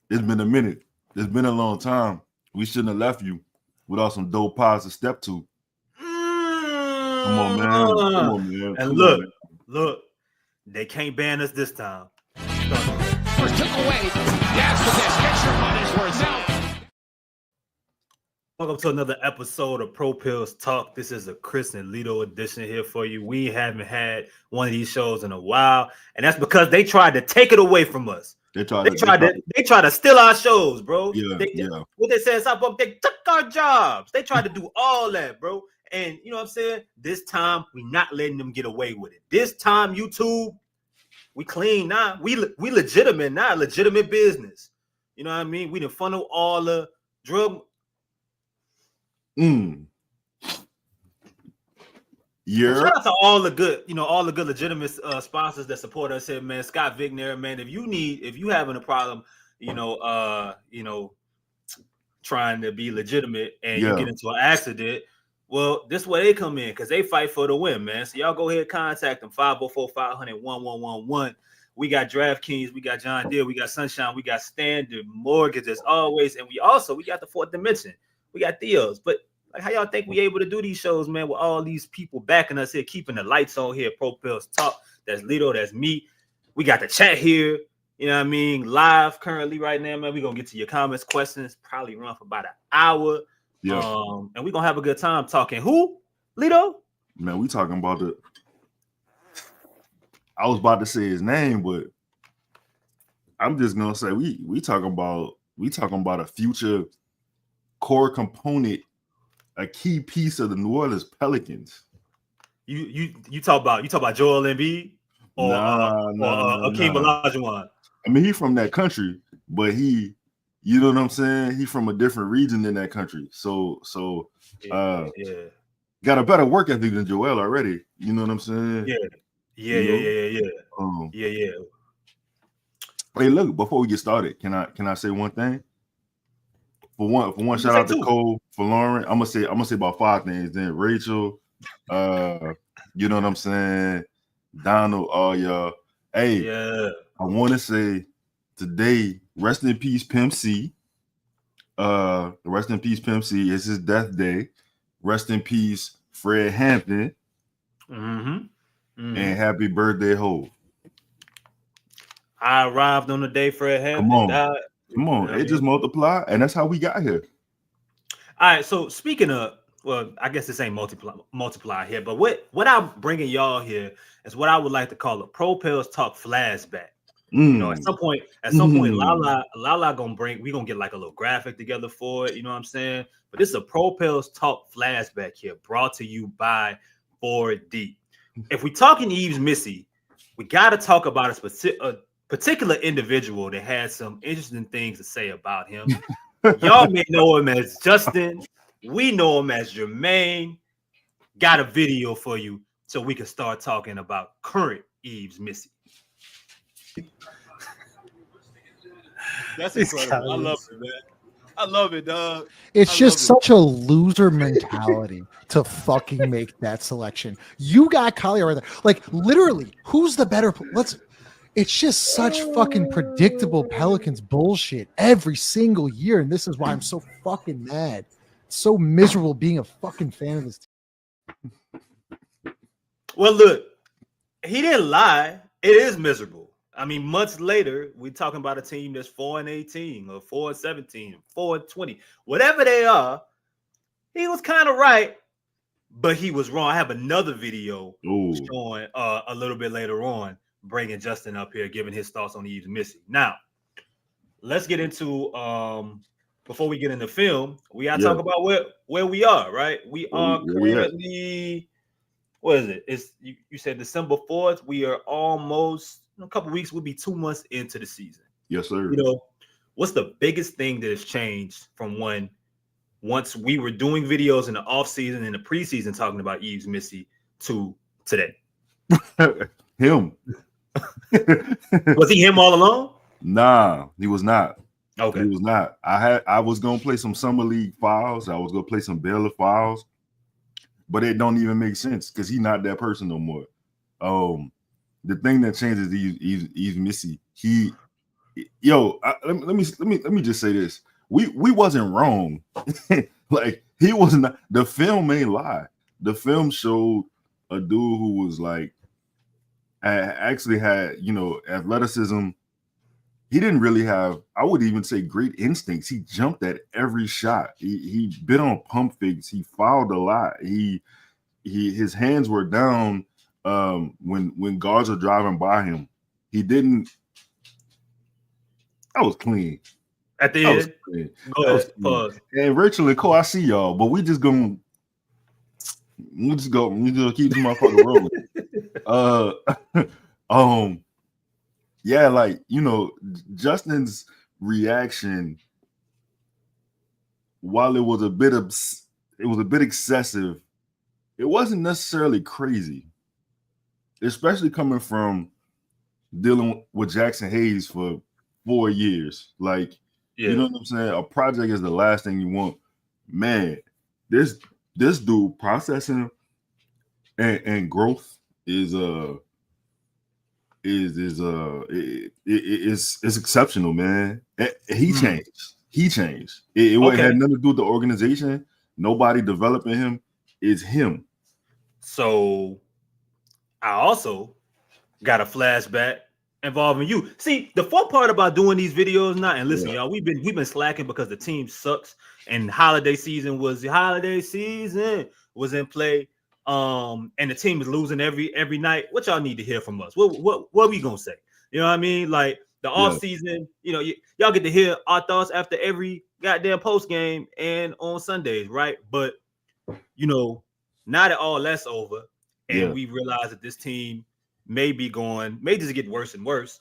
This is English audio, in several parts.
It's been a minute. It's been a long time. We shouldn't have left you without some dope pies to step to. Come on, man. Come on, man. And Come on, man. look, they can't ban us this time. First took away. Yes, with this. Get your money's worth now. Welcome to another episode of Pro Pills Talk. This is a Chris and Lito edition here for you. We haven't had one of these shows in a while, and that's because they tried to take it away from us. They tried to steal our shows, bro. Yeah. What they said, they took our jobs. They tried to do all that, bro. And you know what I'm saying? This time, we not letting them get away with it. This time, YouTube, we clean now. We legitimate now, legitimate business. You know what I mean? We done funnel all the drug. Yeah. Shout out to all the good, legitimate sponsors that support us here, man. Scott Vigner, man. If you having a problem, trying to be legitimate and you get into an accident, well, this is where they come in because they fight for the win, man. So y'all go ahead and contact them 504-500-1111. We got DraftKings, we got John Deere, we got Sunshine, we got Standard Mortgage as always, and we got the Fourth Dimension. We got Theos, but like how y'all think we able to do these shows, man, with all these people backing us here, keeping the lights on here, Pro Pills Talk. That's Lito, that's me. We got the chat here, you know what I mean, live currently right now, man. We're going to get to your comments, questions, probably run for about an hour. Yeah. And we're going to have a good time talking. Who? Lito? Man, we talking about I was about to say his name, but I'm just going to say we talking about a future core component, a key piece of the New Orleans Pelicans. You talk about Joel Embiid or Akeem Olajuwon? I mean, he's from that country, but you know what I'm saying? He's from a different region in that country. So got a better work ethic than Joel already. You know what I'm saying? Yeah. Hey, look, before we get started, can I say one thing? For one, shout out to Cole, for Lauren. I'm gonna say about 5 things. Then Rachel, you know what I'm saying? Donald, all y'all. Hey, I want to say today, rest in peace, Pimp C. Rest in peace, Pimp C. It's his death day. Rest in peace, Fred Hampton. And happy birthday, Hov. I arrived on the day Fred Hampton died. Come on, it just multiply, and that's how we got here. All right, so speaking of, well, I guess this ain't multiply here, but what I'm bringing y'all here is what I would like to call a Pro Pills Talk flashback. You know, at some point, Lala we gonna get like a little graphic together for it. You know what I'm saying? But this is a Pro Pills Talk flashback here, brought to you by 4D. If we talking Yves Missi, we got to talk about a particular individual that had some interesting things to say about him. Y'all may know him as Justin. We know him as Jermaine. Got a video for you so we can start talking about current Yves Missi. That's incredible. I love it, man. I love it, dog. It's just such a loser mentality to fucking make that selection. You got Collier right there. Like, literally, who's the better? It's just such fucking predictable Pelicans bullshit every single year. And this is why I'm so fucking mad. It's so miserable being a fucking fan of this team. Well, look, he didn't lie. It is miserable. I mean, months later, we're talking about a team that's 4-18 or 4-17, 4-20, whatever they are. He was kind of right, but he was wrong. I have another video showing a little bit later on, bringing Justin up here, giving his thoughts on Yves Missi. Now, let's get into before we get into film, we gotta talk about where we are, right? We are currently, what is it? It's you said December 4th. We are almost a couple weeks. We'll be 2 months into the season. Yes, sir. You know, what's the biggest thing that has changed from once we were doing videos in the off season and the preseason talking about Yves Missi to today? Him. Was he him all along? Nah, he was not. Okay. He was not. I was gonna play some summer league files. I was gonna play some Baylor files, but it don't even make sense because he's not that person no more. The thing that changes Yves Missi, let me just say this. We wasn't wrong. Like he was not. The film ain't lie. The film showed a dude who was like actually had athleticism. He didn't really have, I would even say, great instincts. He jumped at every shot. He bit on pump fakes. He fouled a lot. His hands were down when guards are driving by him. He didn't. That was clean. At the end, go ahead. Pause. And Rachel and Cole, I see y'all, but we just gonna keep this motherfucker rolling. Yeah, like Justin's reaction, while it was a bit excessive, it wasn't necessarily crazy, especially coming from dealing with Jackson Hayes for 4 years. Like, you know what I'm saying? A project is the last thing you want. Man, this dude processing and growth is exceptional, man. He changed. He changed. It had nothing to do with the organization. Nobody developing him. It's him. So I also got a flashback involving you. See, the fun part about doing these videos now, and listen, y'all, we've been slacking because the team sucks and holiday season was in play. And the team is losing every night. What y'all need to hear from us? What are we gonna say? You know what I mean? Like the off season, y'all get to hear our thoughts after every goddamn post game and on Sundays, right? But now that all that's over, and we realize that this team may just get worse and worse.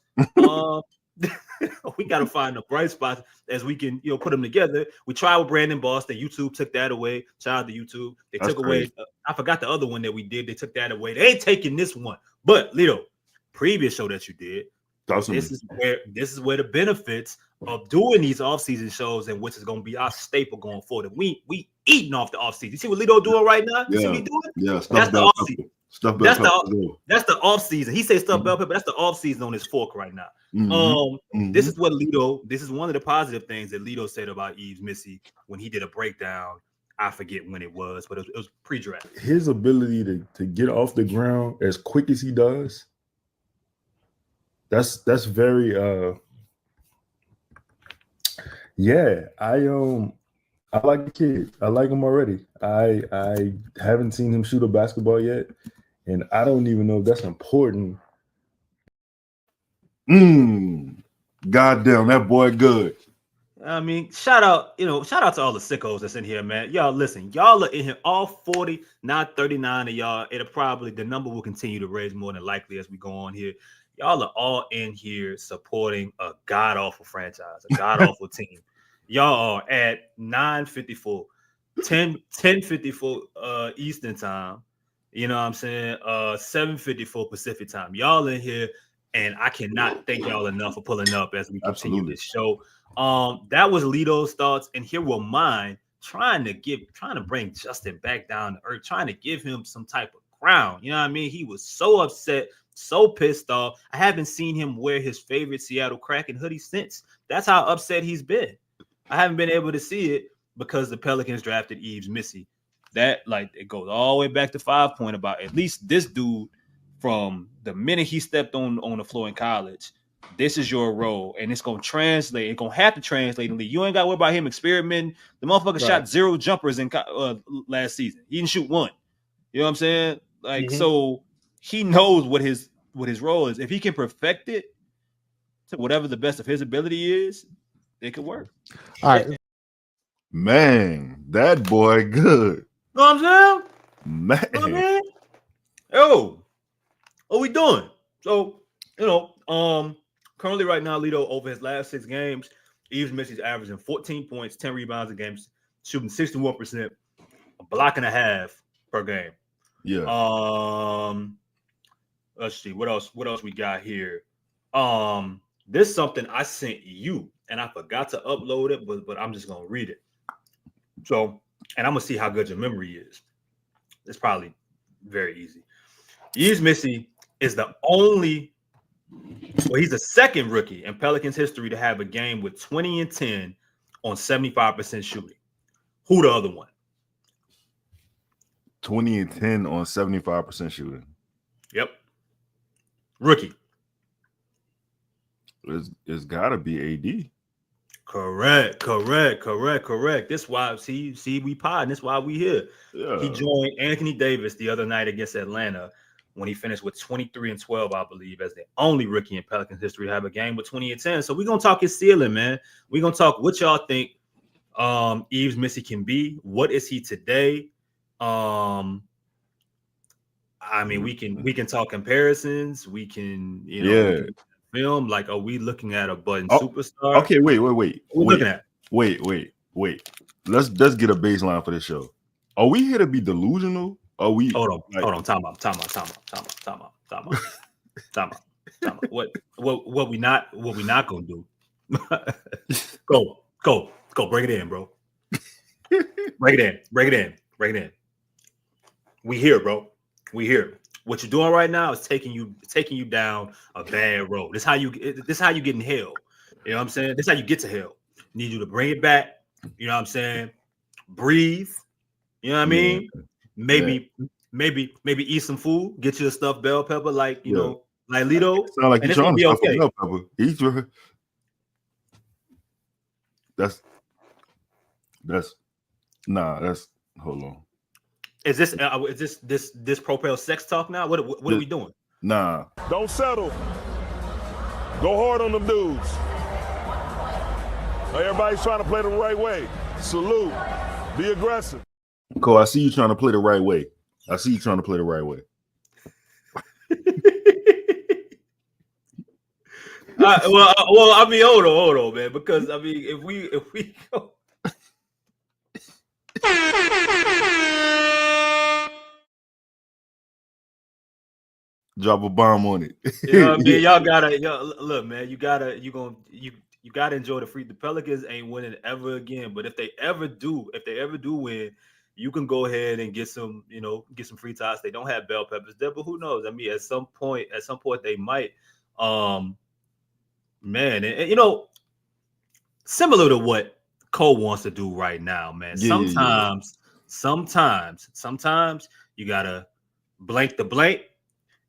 We got to find the bright spots as we can, put them together. We tried with Brandon Boston. YouTube took that away. Shout out to YouTube. They took away. I forgot the other one that we did. They took that away. They ain't taking this one. But Lito, previous show that you did, this is where the benefits of doing these off-season shows, and which is going to be our staple going forward. And we eating off the off-season. You see what Lito doing right now? You see what he doing? Yeah, that's the off-season. That's the off season. He said stuff bell pepper. That's the off season on his fork right now. This is what Lito. This is one of the positive things that Lito said about Yves Missi when he did a breakdown. I forget when it was, but it was pre-draft. His ability to get off the ground as quick as he does. That's very. I like the kid. I like him already. I haven't seen him shoot a basketball yet. And I don't even know if that's important. Goddamn, that boy good. I mean, shout out to all the sickos that's in here, man. Y'all listen, y'all are in here, all 40, not 39 of y'all. The number will continue to raise more than likely as we go on here. Y'all are all in here supporting a god-awful franchise, a god-awful team. Y'all are at 9:54, 10:54 Eastern time. You know what I'm saying? 7:54 Pacific time. Y'all in here, and I cannot thank y'all enough for pulling up as we continue this show. That was Lito's thoughts, and here were mine, trying to bring Justin back down to earth, trying to give him some type of crown. You know what I mean? He was so upset, so pissed off. I haven't seen him wear his favorite Seattle Kraken hoodie since. That's how upset he's been. I haven't been able to see it because the Pelicans drafted Yves Missi. That, it goes all the way back to 5 Point about at least this dude from the minute he stepped on the floor in college. This is your role, and it's going to translate. It's going to have to translate in the league. You ain't got to worry about him experimenting. The motherfucker shot 0 jumpers in last season. He didn't shoot 1. You know what I'm saying? So he knows what his role is. If he can perfect it to whatever the best of his ability is, it could work. All right. Man, that boy good. Know what I'm saying? Man. Know what I mean? Yo, what we doing? So, currently right now, Lito, over his last 6 games, Yves Missi's averaging 14 points, 10 rebounds a game, shooting 61%, a block and a half per game. Yeah. Let's see what else we got here. This is something I sent you, and I forgot to upload it, but I'm just gonna read it. So, and I'm gonna see how good your memory is. It's probably very easy. Yves Missi is the only Well, he's the second rookie in Pelicans history to have a game with 20 and 10 on 75% shooting. Who the other one? 20 and 10 on 75% shooting. Yep. Rookie. It's gotta be AD. Correct. This why see we pod. This why we here. Yeah. He joined Anthony Davis the other night against Atlanta when he finished with 23 and 12, I believe, as the only rookie in Pelicans history to have a game with 20 and 10. So we're gonna talk his ceiling, man. We're gonna talk what y'all think Yves Missi can be. What is he today? I mean, we can talk comparisons. We can, we can film. Like, are we looking at a budding superstar? Okay, wait. What we looking at? Wait. Let's get a baseline for this show. Are we here to be delusional? Are we? Hold on. Time out. What we not gonna do? Go. Break it in, bro. Break it in. We here, bro. We here. What you're doing right now is taking you down a bad road. This how you get in hell. You know what I'm saying? This is how you get to hell. Need you to bring it back. You know what I'm saying? Breathe. You know what I mean? Maybe eat some food. Get you a stuffed bell pepper, like know, like Lito. Sound like you're trying to stuff a bell pepper. That's hold on. Is this propel sex talk now? What are we doing? Nah. Don't settle. Go hard on them dudes. Everybody's trying to play the right way. Salute. Be aggressive. Cole, I see you trying to play the right way. Well, I mean, hold on, man. Because I mean, if we go. Drop a bomb on it. You know what I mean? Y'all gotta look, man. You gotta enjoy the free. The Pelicans ain't winning ever again. But if they ever do win, you can go ahead and get some free tots. They don't have bell peppers there, but who knows? I mean, at some point they might. Man, and similar to what Cole wants to do right now, man. Sometimes you gotta blank the blank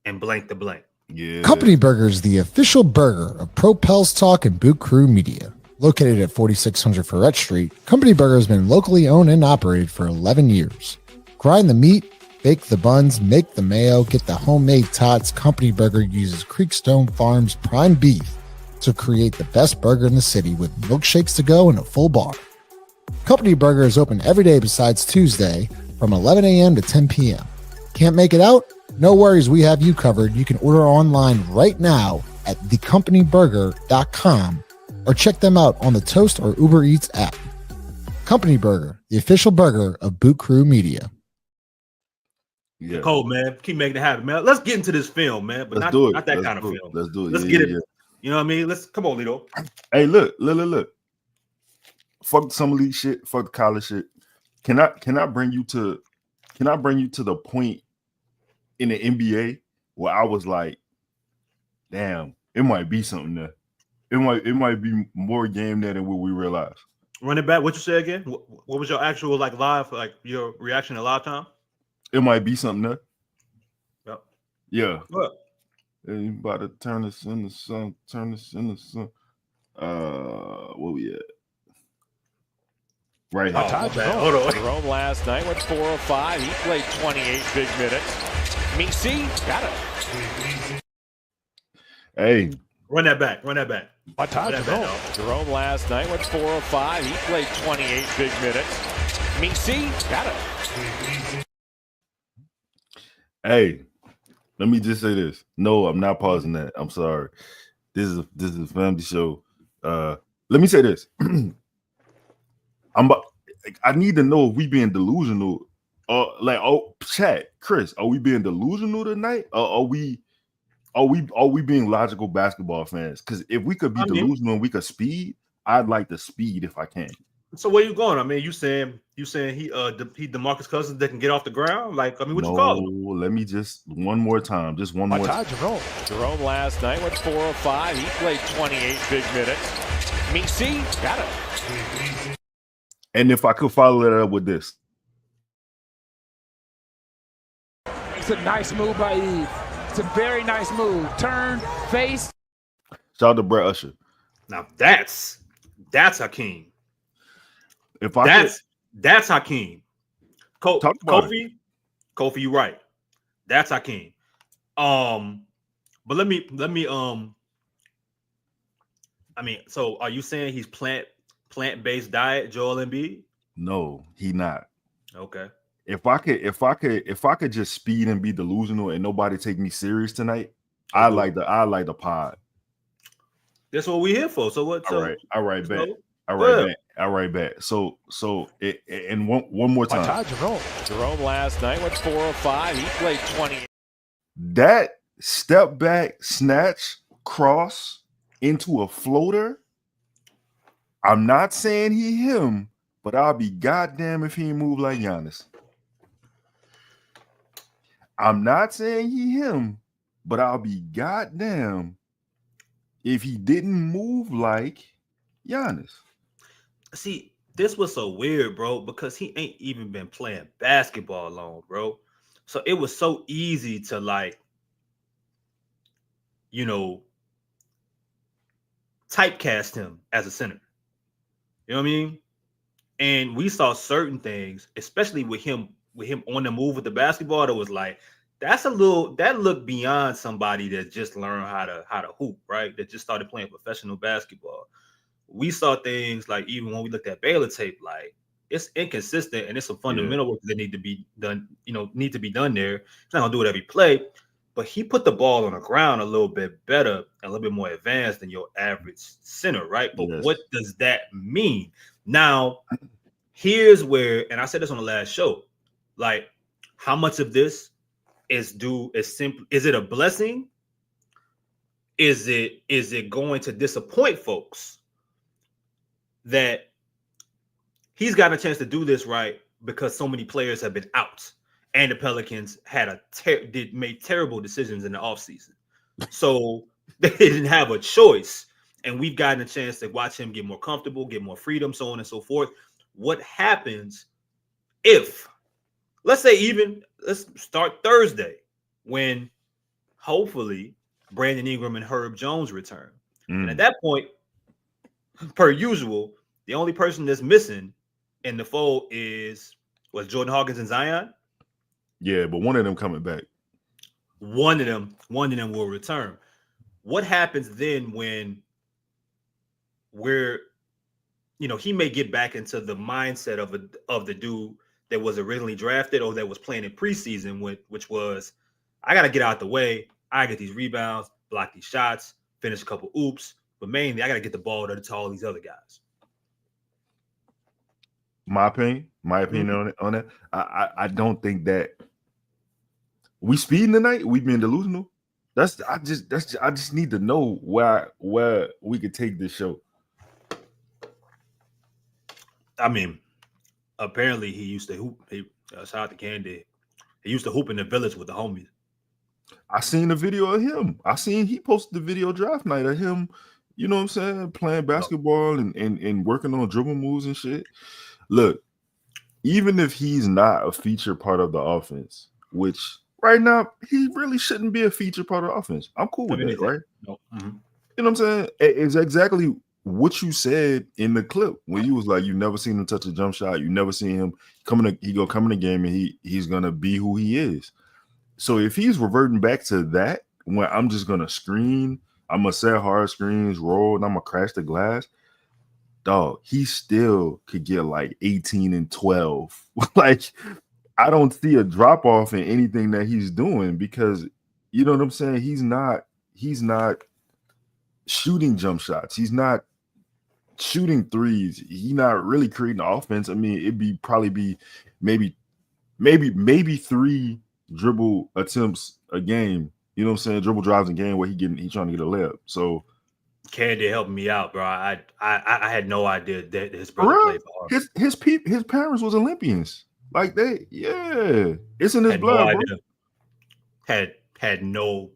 and blank the blank. Yeah. Company Burger is the official burger of Propels Talk and Boot Crew Media. Located at 4600 Ferret Street, Company Burger has been locally owned and operated for 11 years. Grind the meat, bake the buns, make the mayo, get the homemade tots. Company Burger uses Creekstone Farms prime beef to create the best burger in the city with milkshakes to go and a full bar. Company Burger is open every day besides Tuesday from 11 a.m. to 10 p.m. Can't make it out? No worries, we have you covered. You can order online right now at thecompanyburger.com or check them out on the Toast or Uber Eats app. Company Burger, the official burger of Boot Crew Media. Yeah. Cole, man, keep making it happen, man. Let's get into this film, man, but not that kind of film. Let's do it. Let's get it. Yeah. You know what I mean? Let's come on, Lito. Hey, look. Fuck some of these shit. Fuck the college shit. Can I bring you to the point in the NBA where I was like, damn, it might be something there. It might be more game there than what we realize. Run it back. What you say again? What was your actual live, your reaction in live time? It might be something there. Yep. Yeah. What? You about to turn this into some. Where we at? Right here. Hold on. Jerome last night went 4 of 5. He played 28 big minutes. Missi got it. Hey. Run that back. Jerome last night went 4 of 5. He played 28 big minutes. Missi got it. Hey, let me just say this. No, I'm not pausing that. I'm sorry. This is a family show. Let me say this. I need to know if we being delusional. Chat, Chris, are we being delusional tonight? Or are we being logical basketball fans? Because if we could be delusional and we could speed, I'd like to speed if I can. So where you going? I mean, you saying he DeMarcus Cousins that can get off the ground? Like, I mean, what you call him? Let me just one more time. Just one more time. Jerome last night went 4 of 5. He played 28 big minutes. Missi got it. And if I could follow that up with this. It's a nice move by Yves. It's a very nice move. Turn, face. Shout out to Brett Usher. Now that's Hakeem. That's Hakeem. Kofi, you right. That's Hakeem. But let me I mean, so are you saying he's plant-based diet, Joel Embiid? No, he not. Okay. If I could just speed and be delusional and nobody take me serious tonight, I like the pod. That's what we're here for. So what? All right, bet. All right, bet. So and one more time. Jerome last night went 4 of 5. He played 20. That step back snatch cross into a floater. I'm not saying him, but I'll be goddamn if he move like Giannis. I'm not saying him, but I'll be goddamn if he didn't move like Giannis. See, this was so weird, bro, because he ain't even been playing basketball long, bro. So it was so easy to, like, you know, typecast him as a center. You know what I mean? And we saw certain things, especially with him on the move with the basketball, that was like, that looked beyond somebody that just learned how to hoop, right? That just started playing professional basketball. We saw things like, even when we looked at Baylor tape, like, it's inconsistent and it's some fundamental work that need to be done there. He's not gonna do it every play, but he put the ball on the ground a little bit better, a little bit more advanced than your average center, right? But what does that mean? Now, here's where, and I said this on the last show, like, how much of this is it a blessing? Is it going to disappoint folks that he's gotten a chance to do this, right? Because so many players have been out and the Pelicans had made terrible decisions in the offseason. So they didn't have a choice. And we've gotten a chance to watch him get more comfortable, get more freedom, so on and so forth. What happens if, let's start Thursday, when hopefully Brandon Ingram and Herb Jones return. And at that point, per usual, the only person that's missing in the fold was Jordan Hawkins and Zion. Yeah, but one of them coming back. One of them will return. What happens then when he may get back into the mindset of the dude that was originally drafted or that was playing in preseason, which was, I got to get out the way. I get these rebounds, block these shots, finish a couple oops, but mainly I got to get the ball to all these other guys. My opinion on it. I don't think that we speeding tonight. We've been delusional. I just need to know where we could take this show. I mean, apparently he used to hoop. Shout out to Candy. He used to hoop in the village with the homies. I seen a video of him. He posted the video draft night of him, you know what I'm saying, playing basketball and working on dribble moves and shit. Look, even if he's not a feature part of the offense, which right now he really shouldn't be a feature part of the offense, I'm cool with that, right? No. Mm-hmm. You know what I'm saying? It's exactly what you said in the clip when you was like, you never seen him touch a jump shot, you never seen him come in the game and he's gonna be who he is. So if he's reverting back to that, when I'm just gonna screen, I'm gonna set hard screens, roll, and I'm gonna crash the glass, dog, he still could get like 18 and 12. Like, I don't see a drop off in anything that he's doing, because you know what I'm saying? He's not shooting jump shots. He's not shooting threes. He's not really creating offense. I mean, it'd probably be maybe 3 dribble attempts a game. You know what I'm saying? Dribble drives a game where he's trying to get a layup. So Candy helped me out, bro. I had no idea that his brother played for Harvard. His parents was Olympians. Like they, yeah, it's in his Had blood, no bro. idea. Had no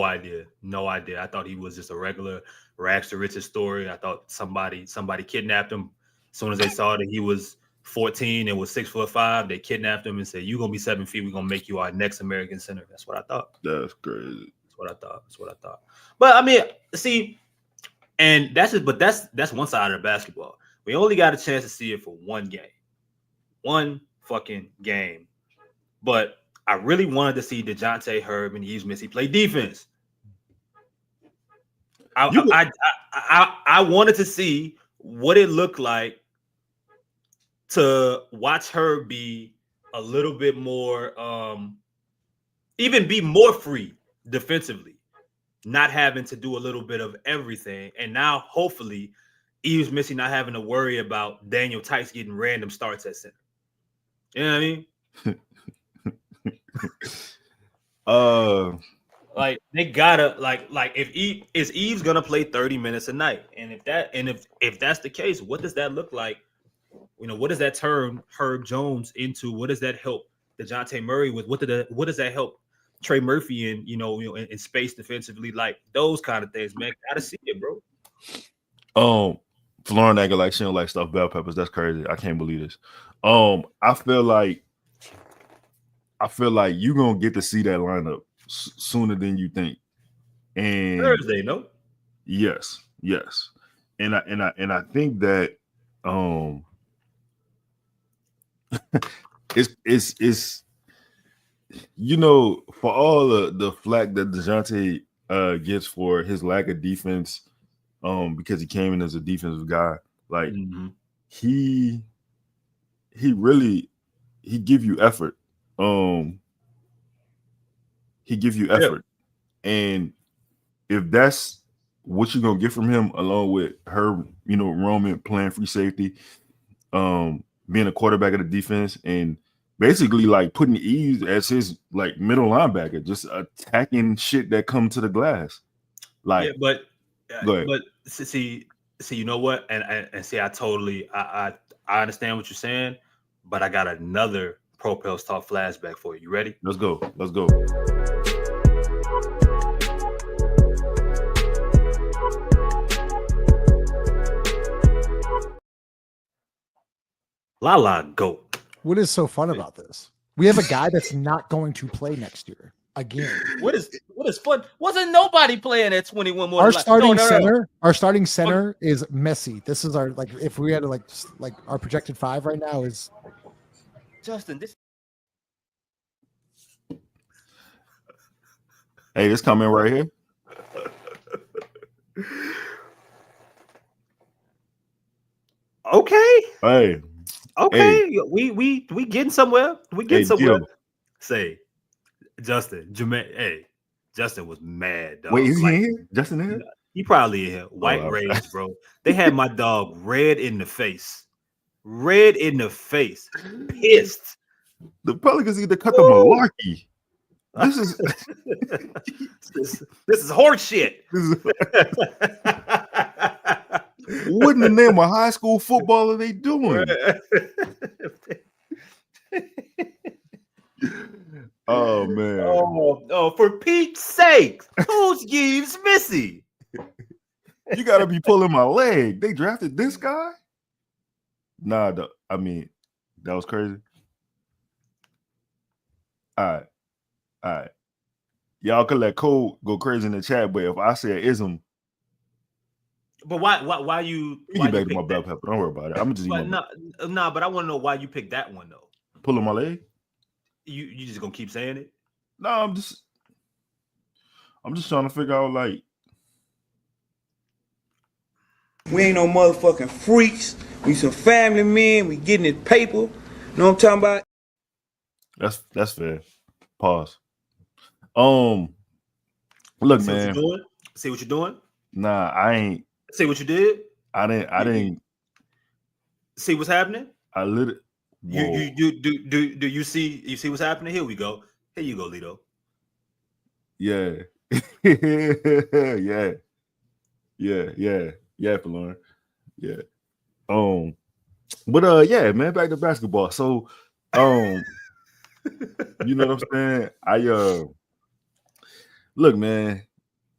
idea. No idea. I thought he was just a regular rags to riches story. I thought somebody kidnapped him. As soon as they saw that he was 14 and was 6'5", they kidnapped him and said, "You're gonna be 7 feet. We're gonna make you our next American center." That's what I thought. That's crazy. That's what I thought. But I mean, see, and that's it. But that's one side of the basketball. We only got a chance to see it for one game, one fucking game. But I really wanted to see DeJounte Herb and Yves Missi play defense. I wanted to see what it looked like to watch her be a little bit more, even be more free defensively, not having to do a little bit of everything. And now, hopefully, Yves Missi not having to worry about Daniel Tice getting random starts at center. You know what I mean? Like they gotta like if Eve's gonna play 30 minutes a night, and if that's the case, what does that look like? You know, what does that turn Herb Jones into? What does that help DeJounte Murray with? What does that help Trey Murphy in in space defensively? Like those kind of things, man. Gotta see it, bro. Florin acting like she don't like stuffed bell peppers. That's crazy. I can't believe this. I feel like you're gonna get to see that lineup sooner than you think. And Thursday, no? Yes. And I think that it's for all the flack that DeJounte gets for his lack of defense, because he came in as a defensive guy, like he give you effort. He give you effort. Yeah. And if that's what you're gonna get from him, along with her, Roman playing free safety, being a quarterback of the defense, and basically like putting Yves as his like middle linebacker, just attacking shit that come to the glass. Like, yeah, but go ahead. But see, you know what? And see, I understand what you're saying, but I got another Pro Pels Talk flashback for you. You ready? Let's go. Lala, go. What is so fun about this? We have a guy that's not going to play next year again. What is fun? Wasn't nobody playing at 21 more? Our starting center is Messi. This is our if we had to like our projected 5 right now is Justin. Hey, this comment right here. Okay. Hey. Okay. Hey. We getting somewhere. We getting somewhere. Gil. Say, Justin. Hey, Justin was mad, dog. Wait, is he in here? Justin in here? He probably in here. White rage, bro. They had my dog red in the face. Pissed. The Pelicans need to cut the malarkey. This is horse shit. What in the name of high school football are they doing? Oh man. Oh, for Pete's sake. Who's Yves Missi? You gotta be pulling my leg. They drafted this guy? Nah, I mean, that was crazy. All right. Y'all could let Cole go crazy in the chat, but if I say an ism, but why you get back to my bell pepper? Don't worry about it. I'm just but but I want to know why you picked that one though. Pulling my leg? You just gonna keep saying it? No, I'm just trying to figure out like we ain't no motherfucking freaks. We some family men. We getting it paper. You know what I'm talking about? That's fair. Pause. Look, man. See what you're doing? Nah, I ain't. See what you did? I didn't. See what's happening? I literally. Do you see? You see what's happening? Here we go. Here you go, Lito. Yeah. Yeah. for Lauren. Yeah. But yeah, man, back to basketball. So, you know what I'm saying? Look, man,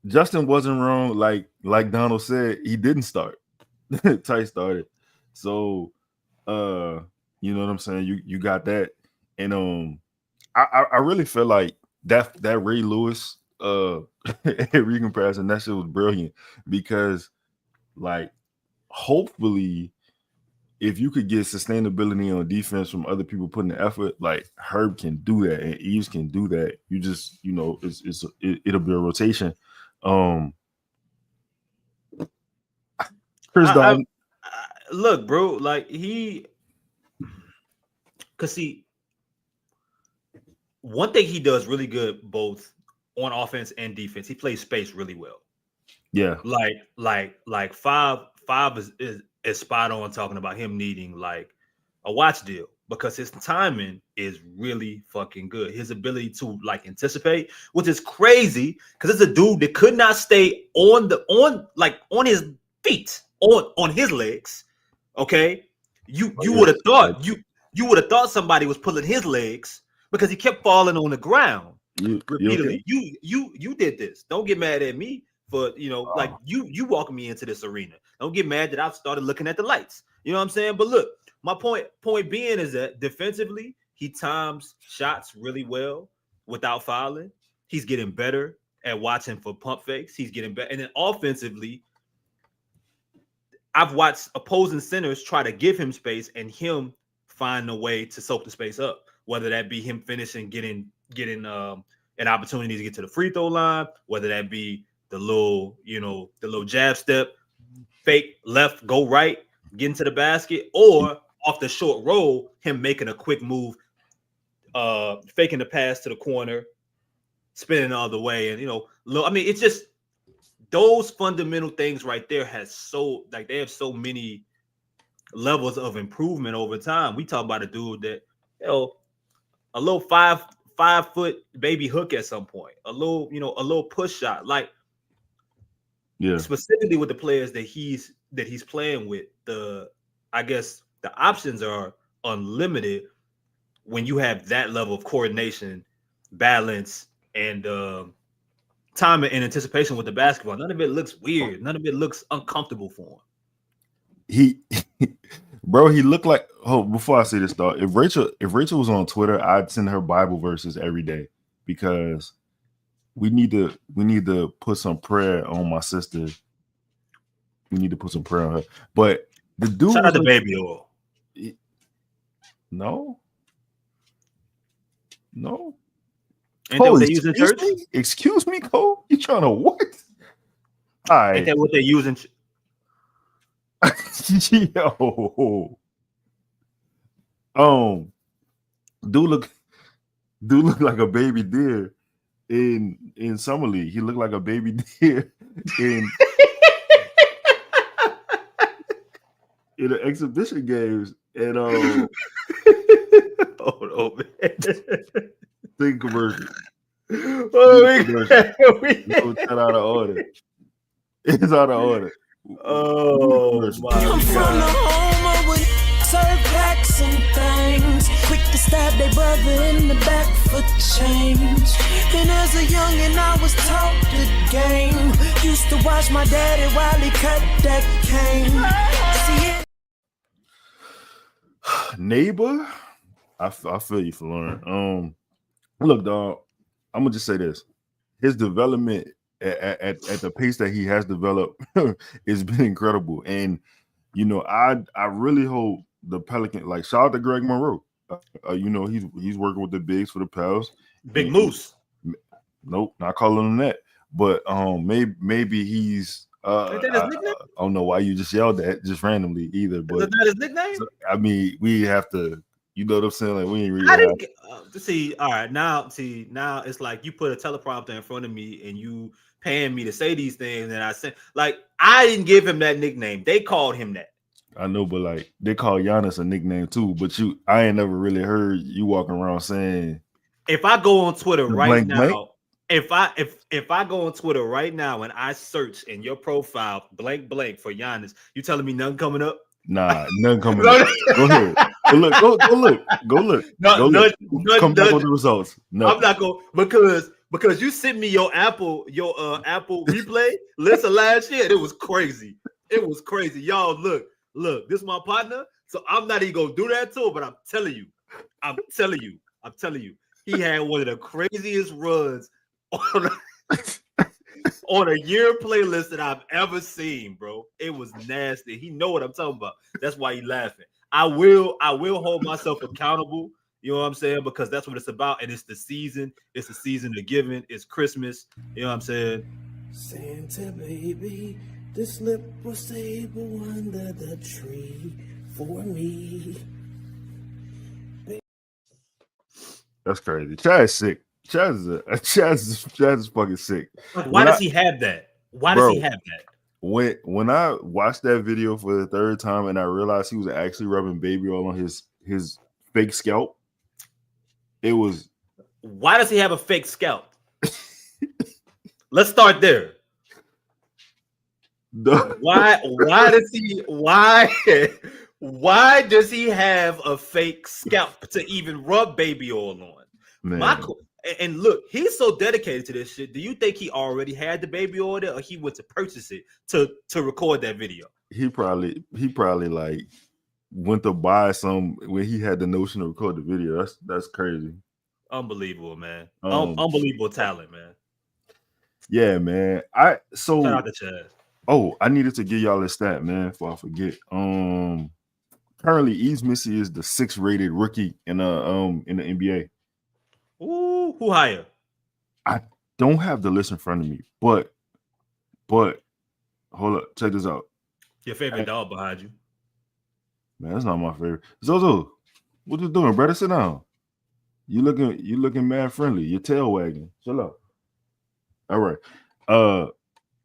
Justin wasn't wrong. Like Donald said, he didn't start. Ty started. So, you know what I'm saying? You got that. And I really feel like that Ray Lewis Henry comparison, that shit was brilliant because like hopefully if you could get sustainability on defense from other people putting the effort, like Herb can do that and Eves can do that. You just, you know, it'll be a rotation. Chris Don, look, bro, like cause see, one thing he does really good both on offense and defense, he plays space really well. Yeah, like five is spot on talking about him needing like a watch deal because his timing is really fucking good. His ability to like anticipate, which is crazy because it's a dude that could not stay on his feet, on his legs. Okay, you would have thought you would have thought somebody was pulling his legs because he kept falling on the ground repeatedly. Okay? You did this. Don't get mad at me. For like you walking me into this arena. Don't get mad that I've started looking at the lights. You know what I'm saying? But look, my point being is that defensively, he times shots really well without fouling. He's getting better at watching for pump fakes. He's getting better. And then offensively, I've watched opposing centers try to give him space and him find a way to soak the space up, whether that be him finishing, getting an opportunity to get to the free throw line, whether that be the little jab step, fake left, go right, get into the basket, or off the short roll, him making a quick move, faking the pass to the corner, spinning all the way. And, it's just those fundamental things right there they have so many levels of improvement over time. We talk about a dude that, a little 5 foot baby hook at some point, a little push shot, like, yeah, specifically with the players that he's playing with, I guess the options are unlimited when you have that level of coordination, balance, and time and anticipation with the basketball. None of it looks weird. None of it looks uncomfortable for him. He looked like, before I say this though, if Rachel was on Twitter, I'd send her Bible verses every day because we need to put some prayer on my sister. We need to put some prayer on her. But the dude, shout out to baby oil. No. Ain't that what they use in church? Excuse me, Cole. You trying to what? All right. Ain't that what they use in? Yo. Dude look like a baby deer in Summer League. He looked like a baby deer in the exhibition games. And oh man. Thing commercial. It's out of order. It's out of order. Oh my I'm from the home of with serve packs and things. Quick to stab their brother in the back for change. And as a youngin', I was taught the game. Used to watch my daddy while he cut that cane. See it. Neighbor, I feel you for Lauren. Look, dog, I'm gonna just say this: his development at the pace that he has developed has been incredible. And I really hope the Pelicans, like, shout out to Greg Monroe. He's working with the bigs for the Pels. Big Moose. Nope, not calling him that. But maybe he's I don't know why you just yelled that just randomly either. But is that his nickname? So, I mean, we have to. You know what I'm saying? Like, we ain't really. I didn't see. All right, now it's like you put a teleprompter in front of me and you paying me to say these things, and I said, like, I didn't give him that nickname. They called him that. I know, but like they call Giannis a nickname too. But I ain't never really heard you walking around saying. If I go on Twitter right now if I go on Twitter right now and I search in your profile blank for Giannis, you telling me nothing coming up? Nah, none coming up. Go ahead. Go look. None, Come back with the results. No, I'm not going because you sent me your Apple replay list of last year. And it was crazy. It was crazy. Y'all, look, this is my partner. So I'm not even gonna do that to him, but I'm telling you, he had one of the craziest runs on a year playlist that I've ever seen, bro. It was nasty. He know what I'm talking about. That's why he laughing. I will hold myself accountable. You know what I'm saying? Because that's what it's about. And it's the season. It's the season of giving. It's Christmas. You know what I'm saying? Santa baby, the slip was stable under the tree for me. that's crazy. Chad is sick. Chad is fucking sick. Why does he have that? Why does he have that? When I watched that video for the third time and I realized he was actually rubbing baby oil on his fake scalp, it was. Why does he have a fake scalp? Let's start there. Why does he have a fake scalp to even rub baby oil on? Man. And look, he's so dedicated to this shit. Do you think he already had the baby oil there, or he went to purchase it to record that video? He probably like went to buy some when he had the notion to record the video. That's crazy. Unbelievable, man. Unbelievable talent, man. Yeah, man. Shout out to Chad. Oh, I needed to give y'all a stat, man, before I forget. Currently, Yves Missi is the 6th rated rookie in the NBA. Ooh, who higher? I don't have the list in front of me, but hold up, check this out. Your favorite dog behind you. Man, that's not my favorite. Zozo, what you doing, brother? Sit down. You looking mad friendly. Your tail wagging. Chill out. All right.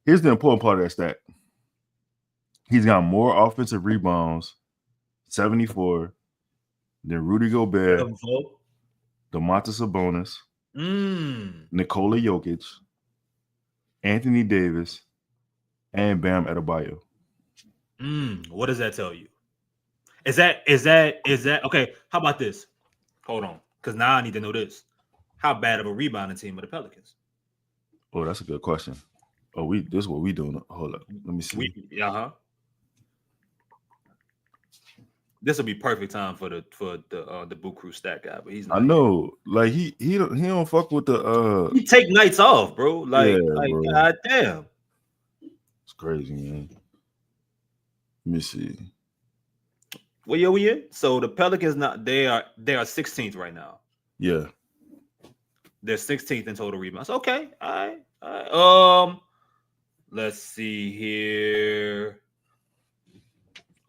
Here's the important part of that stat. He's got more offensive rebounds, 74, than Rudy Gobert, Domantas Sabonis, Nikola Jokic, Anthony Davis, and Bam Adebayo. What does that tell you? Is that okay? How about this? Hold on, because now I need to know this. How bad of a rebounding team are the Pelicans? Oh, that's a good question. Oh, this is what we doing. Hold up, let me see. This will be perfect time for the Boo Crew stat guy, but he's not. I know, like he don't fuck with the. He take nights off, bro. Like bro. God damn. It's crazy, man. Let me see. What year we in? So the Pelicans they are 16th right now. Yeah. They're 16th in total rebounds. Okay. All right. Let's see here. I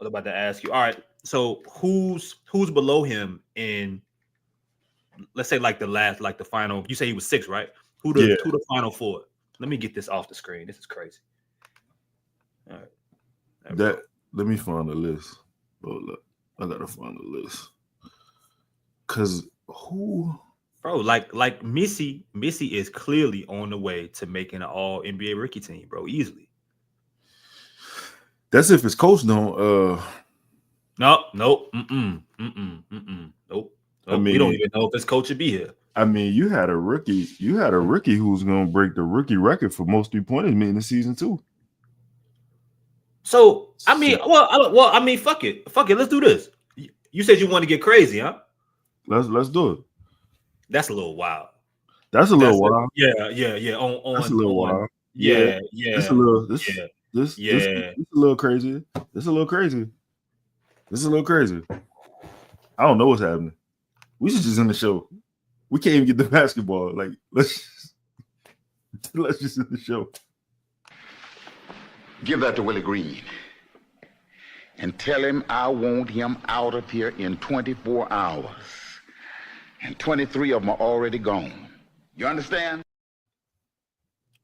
was about to ask you. All right. So who's below him in, let's say, like the final? You say he was 6, right? Who the final 4? Let me get this off the screen. This is crazy. All right. Let me find the list. Hold up. I gotta find the list. Cause who? Bro, like Missi is clearly on the way to making an all NBA rookie team, bro, easily. That's if his coach don't. Nope. Nope. I mean, we don't even know if his coach should be here. I mean, you had a rookie who's gonna break the rookie record for most 3-pointers made in the season 2. So I mean, fuck it. Let's do this. You said you want to get crazy, huh? Let's do it. That's a little wild. That's a little wild. Yeah. That's a little wild. Yeah. This a little crazy. This a little crazy. I don't know what's happening. We should just end the show. We can't even get the basketball. Like, let's just end the show. Give that to Willie Green and tell him I want him out of here in 24 hours. And 23 of them are already gone. You understand?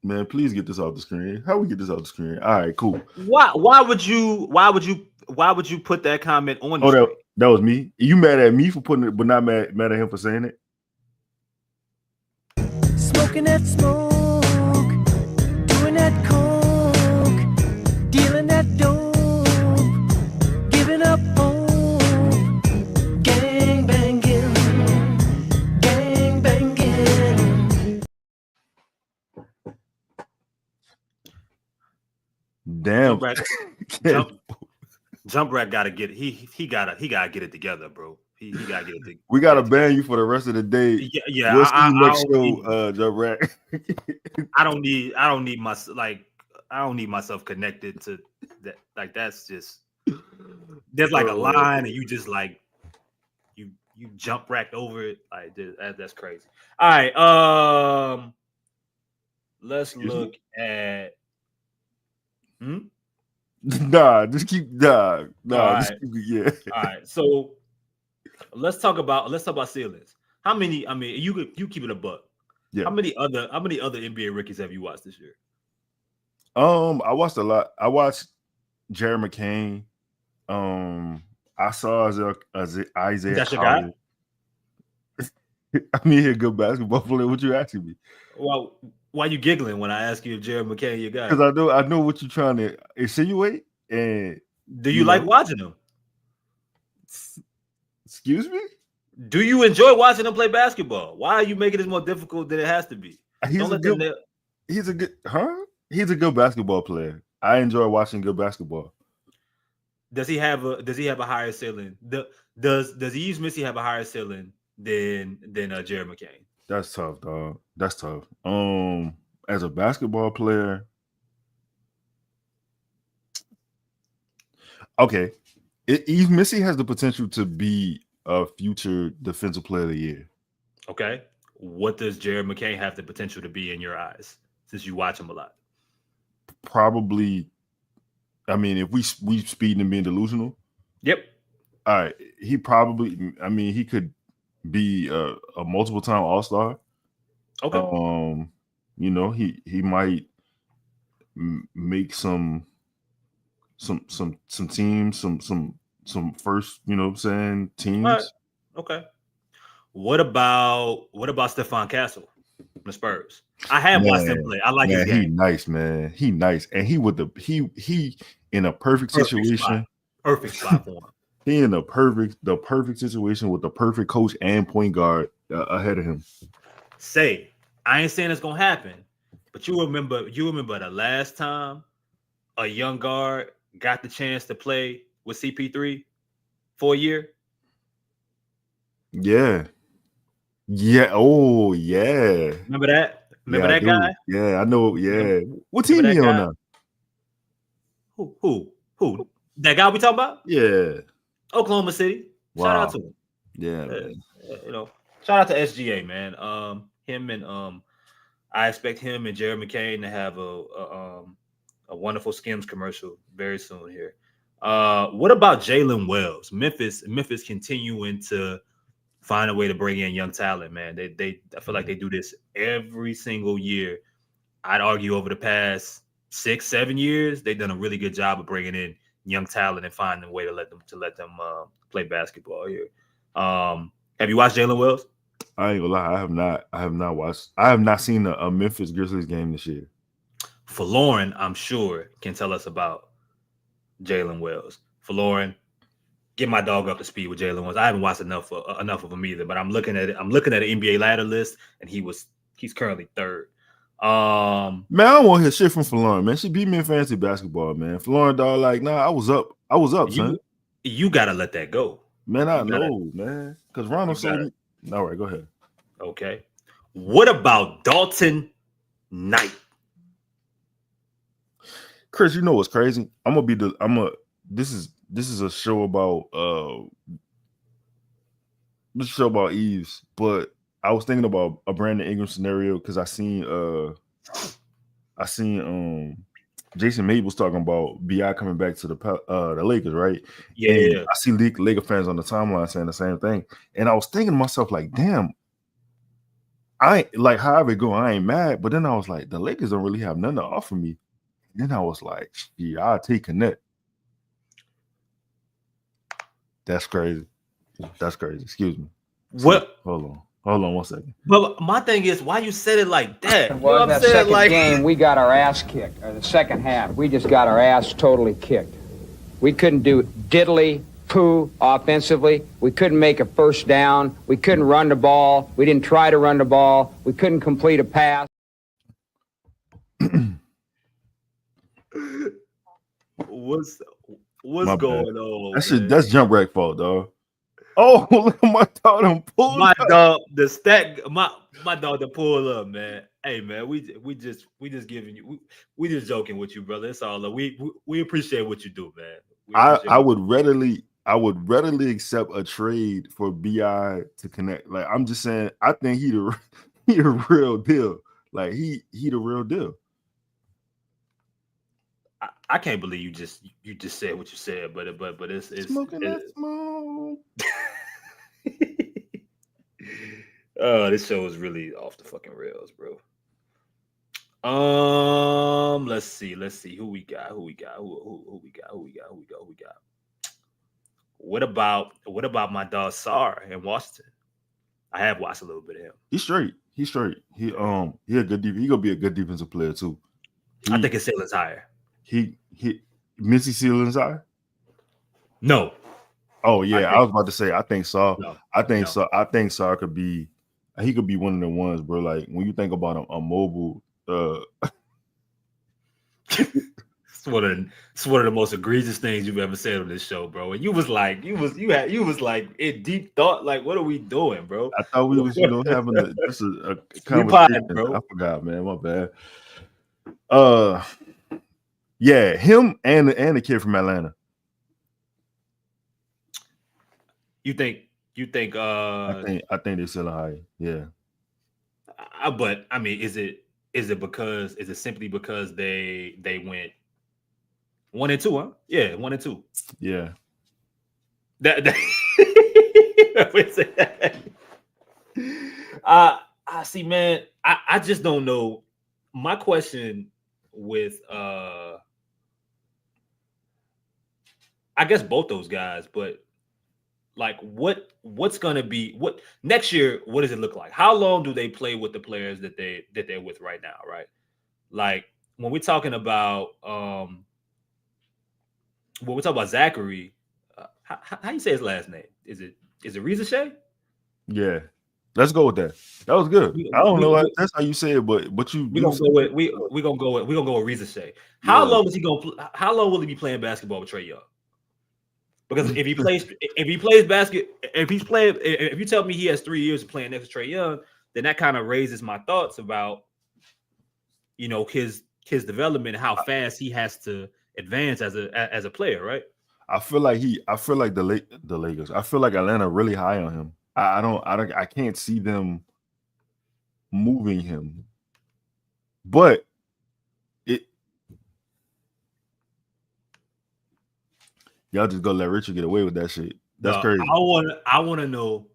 Man, please get this off the screen. How we get this off the screen? All right, cool. Why would you put that comment on the screen? That was me. You mad at me for putting it, but not mad at him for saying it? Smoke smoking that smoke, doing that coke, dealing that dope, giving up hope, gang banging, gang banging. Damn. Jump Rat gotta get it. He gotta get it together, bro. He gotta get it together. We gotta ban you for the rest of the day. Yeah. We'll see you next show, Jump Rat. I don't need myself connected to that. Like that's just there's like a line and you just like you jump racked over it. Like that's crazy. All right. Let's look at Just keep yeah. All right. So let's talk about ceilings. How many? I mean, you keep it a buck. Yeah. How many other NBA rookies have you watched this year? I watched a lot. I watched Jerry McCain. I saw Isaiah. That's your guy? I mean, he's a good basketball player. What you asking me? Well, why you giggling when I ask you if Jerry McCain your guy? Because I know what you're trying to insinuate. And do you like watching him? Excuse me? Do you enjoy watching him play basketball? Why are you making it more difficult than it has to be? He's a good basketball player. I enjoy watching good basketball. Does he have a higher ceiling? Does Yves Missi have a higher ceiling than Jerry McCain? That's tough, dog. That's tough. As a basketball player, okay, Yves Missi has the potential to be a future defensive player of the year. Okay, what does Jerry McCain have the potential to be in your eyes? Since you watch him a lot, probably. I mean, if we speeding and being delusional, yep. All right, he probably. I mean, he could be a multiple time All-Star. Okay. You know, he might make some teams, some first, you know what I'm saying, teams. Right. Okay. What about Stephon Castle, the Spurs? I have watched him play. I like his game. He nice, man. He nice, and he in a perfect situation. Perfect spot for him. He in the perfect situation with the perfect coach and point guard ahead of him. I ain't saying it's gonna happen, but you remember the last time a young guard got the chance to play with CP3 for a year? Yeah. Yeah. Oh, yeah. Remember that? Remember that guy? Yeah, I know. Yeah. What team he on now? Who? That guy we talking about? Yeah. Oklahoma City. Wow. Shout out to him. Yeah, man. You know, shout out to SGA, man. Him and I expect him and Jerry McCain to have a wonderful Skims commercial very soon here. What about Jalen Wells? Memphis continuing to find a way to bring in young talent, man. I feel like they do this every single year. I'd argue over the past 6-7 years, they've done a really good job of bringing in young talent and finding a way to let them play basketball here. Have you watched Jalen Wells? I ain't gonna lie, I have not watched. I have not seen a Memphis Grizzlies game this year. For Lauren, I'm sure can tell us about Jalen Wells. For Lauren, get my dog up to speed with Jalen Wells. I haven't watched enough of him either, but I'm looking at it. I'm looking at an NBA ladder list, and he's currently third. Man, I don't want to hear shit from Lauren, man. She beat me in fantasy basketball, man. Lauren, dog, like, nah, I was up, son. You gotta let that go, man. I know, man, because Ronald said. All right, go ahead. Okay. What about Dalton Knight? Chris, you know what's crazy? This is a show about Eves, but I was thinking about a Brandon Ingram scenario because I seen Jason Mabel's talking about BI coming back to the Lakers, right? Yeah. And I see Laker fans on the timeline saying the same thing, and I was thinking to myself like, damn, I ain't like however it go, I ain't mad. But then I was like, the Lakers don't really have nothing to offer me. Then I was like, yeah, I'll take Connect. That's crazy. Excuse me. What? Hold on. Hold on 1 second. But my thing is, why you said it like that? You know Well, what I'm that saying? second Like, game, we got our ass kicked. Or the second half, we just got our ass totally kicked. We couldn't do diddly poo offensively. We couldn't make a first down. We couldn't run the ball. We didn't try to run the ball. We couldn't complete a pass. what's My going bad. on? That shit, Man? that's jump rack fault, dog. Oh, look at my dog done pulled My up. dog, the stack, my dog to pull up, man. Hey, man, we just giving you, we just joking with you, brother. It's all love. We appreciate what you do, man. I would readily accept a trade for BI to connect. Like, I'm just saying, I think he the real deal. Like, he the real deal. I can't believe you just said what you said, but it's Smoking that smoke. Oh, this show is really off the fucking rails, bro. Let's see who we got. Who we got? What about my dog Sar in Washington? I have watched a little bit of him. He's straight. He a good he gonna be a good defensive player too. I think his ceiling's higher. He Missy ceiling's higher? No. Oh yeah, I was about to say I think Sar. No, I think Sar could be one of the ones, bro. Like, when you think about a mobile It's one of the most egregious things you've ever said on this show, bro. And you was like in deep thought, like, what are we doing, bro? I thought we was, having a conversation. Potting, bro. I forgot, man. My bad. Yeah, him and the kid from Atlanta. You think I think they're still high. Yeah. But I mean, is it simply because they went 1 and 2, huh? Yeah, 1 and 2. Yeah. I see, man. I just don't know. My question with I guess both those guys, but like what's gonna be what next year? What does it look like? How long do they play with the players that they're with right now, right? Like, when we're talking about Zachary, how you say his last name? Is it Reza Shea? Yeah. Let's go with that. That was good. I don't know if that's how you say it, but you we're gonna go with Reza Shea. How long is he gonna how long will he be playing basketball with Trae Young? Because if you tell me he has 3 years of playing next to Trae Young, then that kind of raises my thoughts about his development, how fast he has to advance as a player, right? I feel like the Lakers. I feel like Atlanta really high on him. I can't see them moving him. But y'all just gonna let Richard get away with that shit. That's crazy. I wanna know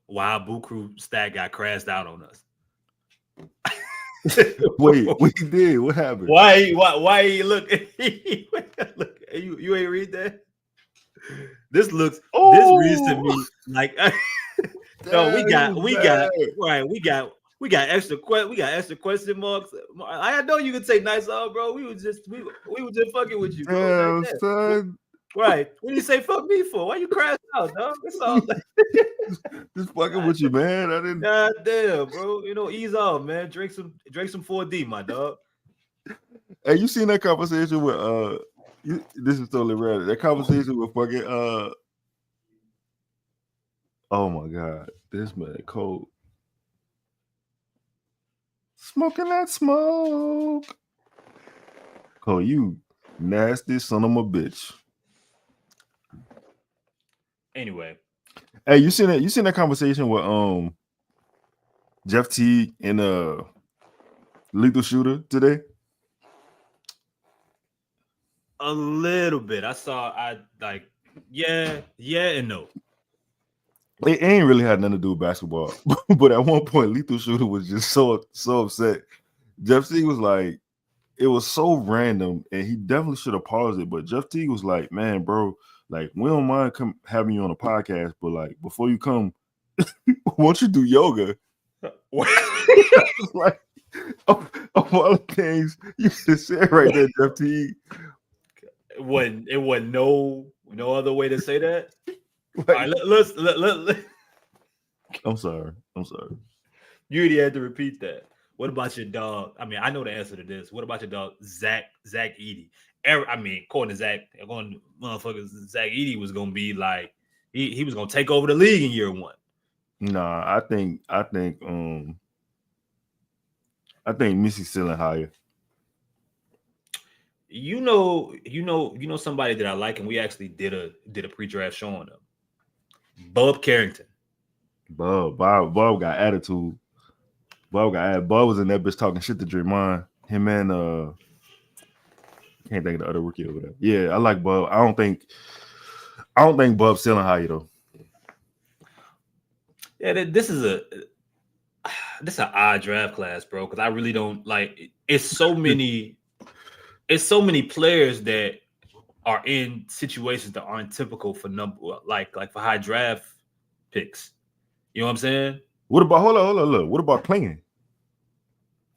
why Bukru stat got crashed out on us. Wait, we did. What happened? Why he look? Look, you ain't read that? This reads to me like no, we got extra question marks. I know you could say nice off, bro. We were just fucking with you, bro. Damn, son. Right. What do you say fuck me for? Why you crash out, dog? It's all just fucking with you, man. I didn't. God damn, bro. Ease off, man. Drink some 4D, my dog. Hey, you seen that conversation with this is totally random. That conversation with fucking oh my god, this man cold. Smoking that smoke. Oh, you nasty son of a bitch. Anyway. Hey, you seen that conversation with Jeff Teague and Lethal Shooter today? A little bit. Yeah and no. It ain't really had nothing to do with basketball. But at one point, Lethal Shooter was just so upset. Jeff Teague was like, it was so random, and he definitely should have paused it. But Jeff Teague was like, man, bro, like, we don't mind having you on a podcast, but like, before you come, Won't you do yoga? Like, of all the things you just said right there, Jeff T. It wasn't no other way to say that. Like, all right, let's I'm sorry. You already had to repeat that. What about your dog? I mean, I know the answer to this. What about your dog, Zach Edey? I mean, according to motherfuckers, Zach Edey was gonna be like he was gonna take over the league in year one. Nah, I think Missy's still higher. You know somebody that I like, and we actually did a pre-draft show on them. Bub Carrington. Bub got attitude. Bub was in that bitch talking shit to Draymond. Him and can't think of the other rookie over there. Yeah, I like Bub. I don't think Bub's still higher though. Yeah, this is an odd draft class, bro. Because I really don't like. It's so many players that are in situations that aren't typical for like for high draft picks. You know what I'm saying? What about hold on, look? What about Klingon?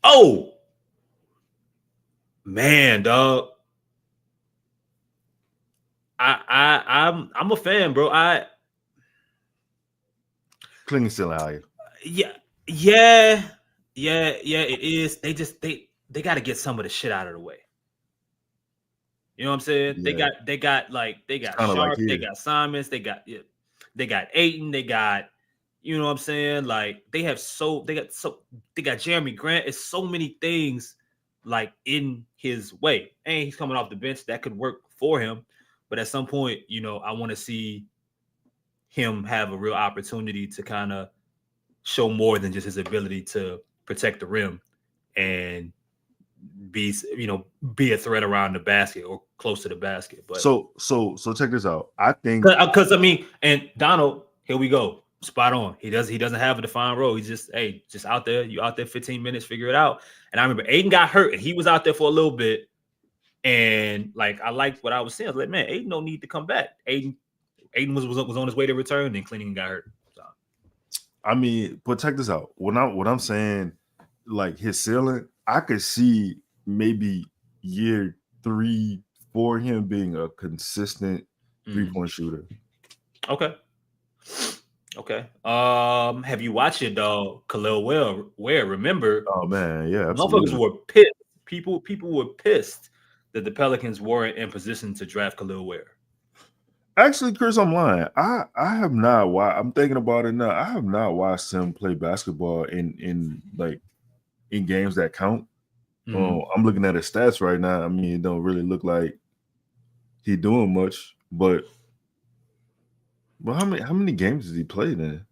Oh man, dog. I'm a fan, bro. Klingon still higher. Yeah, it is. They got to get some of the shit out of the way. You know what I'm saying? Yeah. They got Sharp, like they got Simons, they got Ayton, they got, you know what I'm saying? Like they got Jeremy Grant. It's so many things like in his way. And he's coming off the bench that could work for him. But at some point, you know, I want to see him have a real opportunity to kind of show more than just his ability to protect the rim and be a threat around the basket or close to the basket. But so check this out. I think because I mean, and Donald, here we go. Spot on. He doesn't have a defined role. He's just out there. You out there 15 minutes, figure it out. And I remember Aiden got hurt and he was out there for a little bit. And like I liked what I was saying. I was like, man, Aiden don't need to come back. Aiden was on his way to return, and Cleaning got hurt. So. I mean, but check this out. What I'm saying, like his ceiling, I could see maybe year 3 for him being a consistent 3-point shooter. Okay. Have you watched your dog Khalil Ware? Remember? Oh man, yeah. Absolutely. Motherfuckers were pissed. People were pissed that the Pelicans weren't in position to draft Khalil Ware. Actually, Chris, I'm lying. I have not watched. I'm thinking about it now. I have not watched him play basketball in games that count. I'm looking at his stats right now. I mean, it don't really look like he doing much. But how many games has he played in?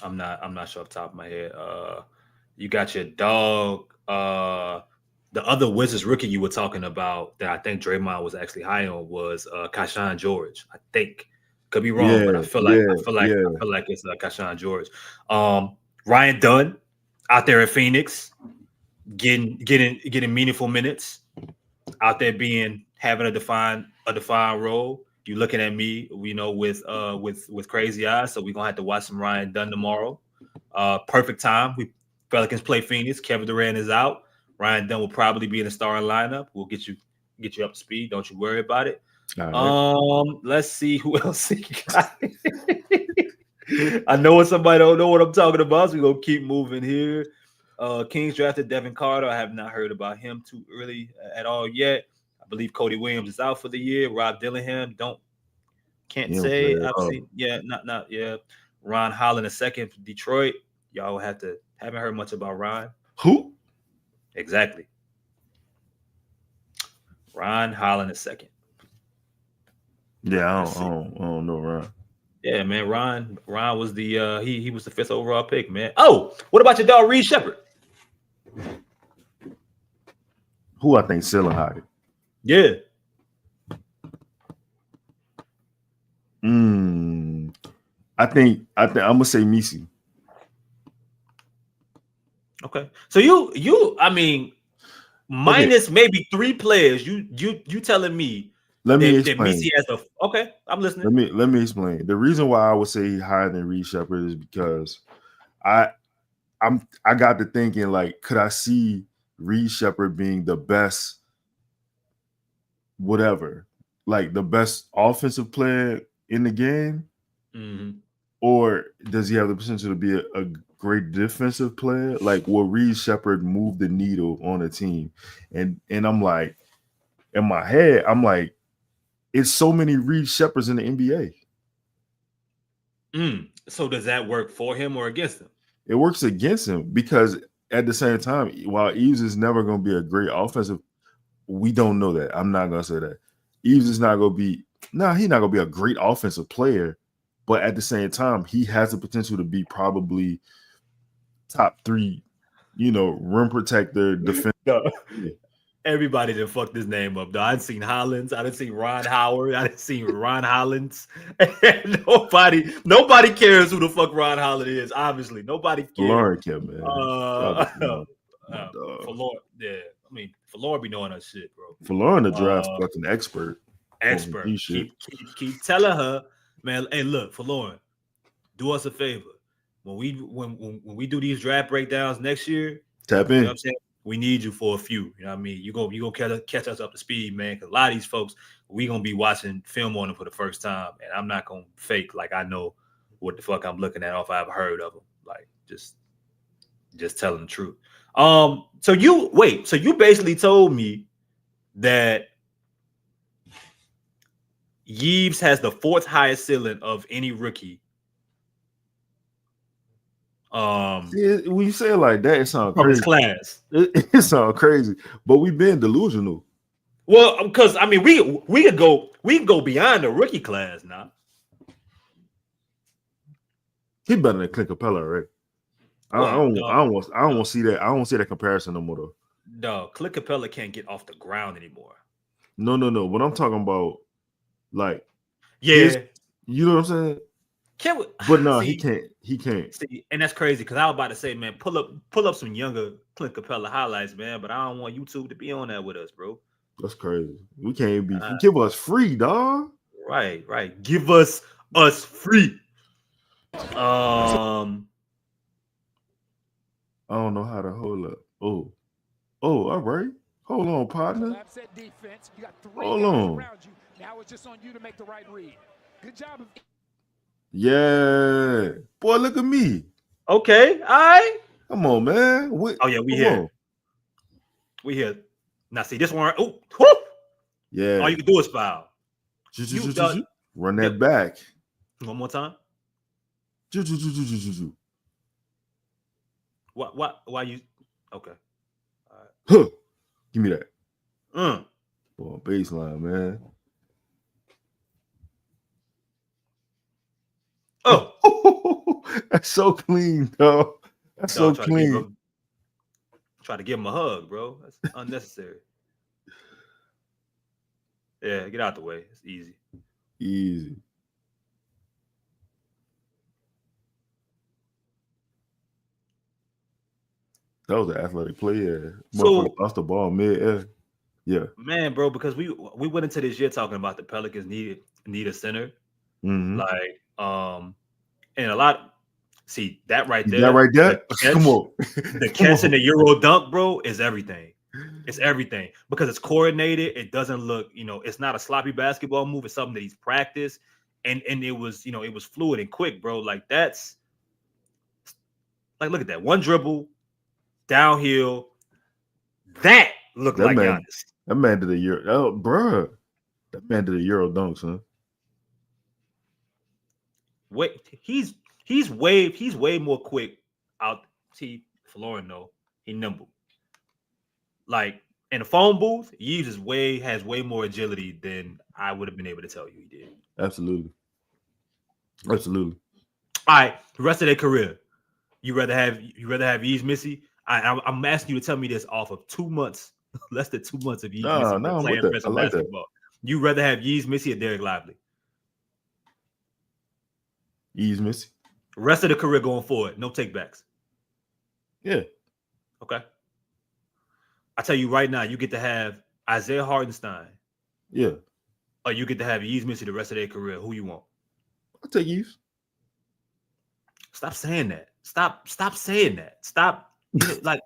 I'm not sure off the top of my head. You got your dog. The other Wizards rookie you were talking about that I think Draymond was actually high on was Kashan George. I think could be wrong, but I feel like it's Kashan George. Ryan Dunn out there at Phoenix, getting meaningful minutes, out there having a defined role. You looking at me, you know, with crazy eyes. So we're gonna have to watch some Ryan Dunn tomorrow. Perfect time. Pelicans play Phoenix. Kevin Durant is out. Ryan Dunn will probably be in the starting lineup. We'll get you up to speed. Don't you worry about it. Right. Let's see who else he got. I know when somebody don't know what I'm talking about, so we're gonna keep moving here. Kings drafted Devin Carter. I have not heard about him too early at all yet. I believe Cody Williams is out for the year. Rob Dillingham, can't say. I've seen, not. Ron Holland II from Detroit. Y'all haven't heard much about Ron. Who? Exactly. Ron Holland II. Yeah, I don't know Ron. Yeah, man. Ron was the he was the 5th overall pick, man. Oh, what about your dog Reed Shepherd? Who I think still high. Yeah. I think I'm gonna say Missi. Okay. So you I mean, minus maybe 3 players. You telling me Let me that explain. Missi has the okay. I'm listening. Let me explain. The reason why I would say he's higher than Reed Shepherd is because I got to thinking like, could I see Reed Shepherd being the best, whatever, like the best offensive player in the game, or does he have the potential to be a great defensive player? Like, will Reed Shepherd move the needle on a team? And I'm like, in my head, I'm like, it's so many Reed Shepherds in the NBA. So does that work for him or against him? It works against him because at the same time, while Yves is never going to be a great offensive, we don't know that. I'm not going to say that. Yves is not going to be, he's not going to be a great offensive player, but at the same time, he has the potential to be probably top 3, rim protector, defender. Everybody done fucked this name up, though. I done seen Hollins. I done seen Ron Howard. I done seen Ron Hollins. nobody cares who the fuck Ron Holland is. Obviously, nobody cares. Lauren kept, man. Falor, yeah. I mean, Falor be knowing her shit, bro. Falor in the draft, fucking expert. Keep telling her, man. Hey, look, Falor, do us a favor. When we do these draft breakdowns next year, tap in. You know what I'm saying? We need you for a few. You know what I mean? You gonna catch us up to speed, man. Because a lot of these folks, we gonna be watching film on them for the first time, and I'm not gonna fake like I know what the fuck I'm looking at off I've heard of them. Like just telling the truth. So you basically told me that Yves has the 4th highest ceiling of any rookie. When you say it like that, it sounds crazy. His class. It sounds crazy, but we've been delusional. Well, because I mean, we could go beyond the rookie class now. He better than Clint Capella, right? I don't want to see that. I don't see that comparison no more though. No, Clint Capella can't get off the ground anymore. No. What I'm talking about, like, you know what I'm saying? But no, he can't. He can't. See, and that's crazy because I was about to say, man, pull up some younger Clint Capella highlights, man. But I don't want YouTube to be on that with us, bro. That's crazy. We can't be. Give us free, dog. Right. Give us free. I don't know how to hold up. Oh, all right. Hold on, partner. Hold on. Now it's just on you to make the right read. Good job. Yeah, boy, look at me. Okay, all right. Come on, man. We here. We here. Now see this one. Oh, yeah. All you can do is foul. Run that back. One more time. Why you? Okay. All right. Huh. Give me that. Boy, baseline, man. Oh, that's so clean, though. That's so clean. Try to give him a hug, bro. That's unnecessary. Yeah, get out the way. It's easy. Easy. That was an athletic play. Yeah. So lost the ball mid-air. Yeah. Man, bro, because we went into this year talking about the Pelicans need a center. Mm-hmm. Like, and a lot. See that right there. That right there. Come on. The catch and the Euro dunk, bro, is everything. It's everything because it's coordinated. It doesn't look, it's not a sloppy basketball move. It's something that he's practiced, and it was, it was fluid and quick, bro. Like that's like, look at that one dribble, downhill. That looked like Giannis. That man did a Euro. Oh, bro, that man did a Euro dunk, son. Wait, he's way more quick out. See, Florin though, he nimble. Like in the phone booth, Yves has way more agility than I would have been able to tell you he did. Absolutely. All right, the rest of their career, you rather have Yves Missi? I'm asking you to tell me this off of 2 months, less than 2 months of Yves Missi playing professional basketball. You rather have Yves Missi or Derek Lively? Yves Missi. Rest of the career going forward, no takebacks. Yeah. Okay. I tell you right now, you get to have Isaiah Hartenstein. Yeah. or you get to have Yves Missi the rest of their career, who you want? I'll take Yves. Stop saying that. Stop saying that. Stop like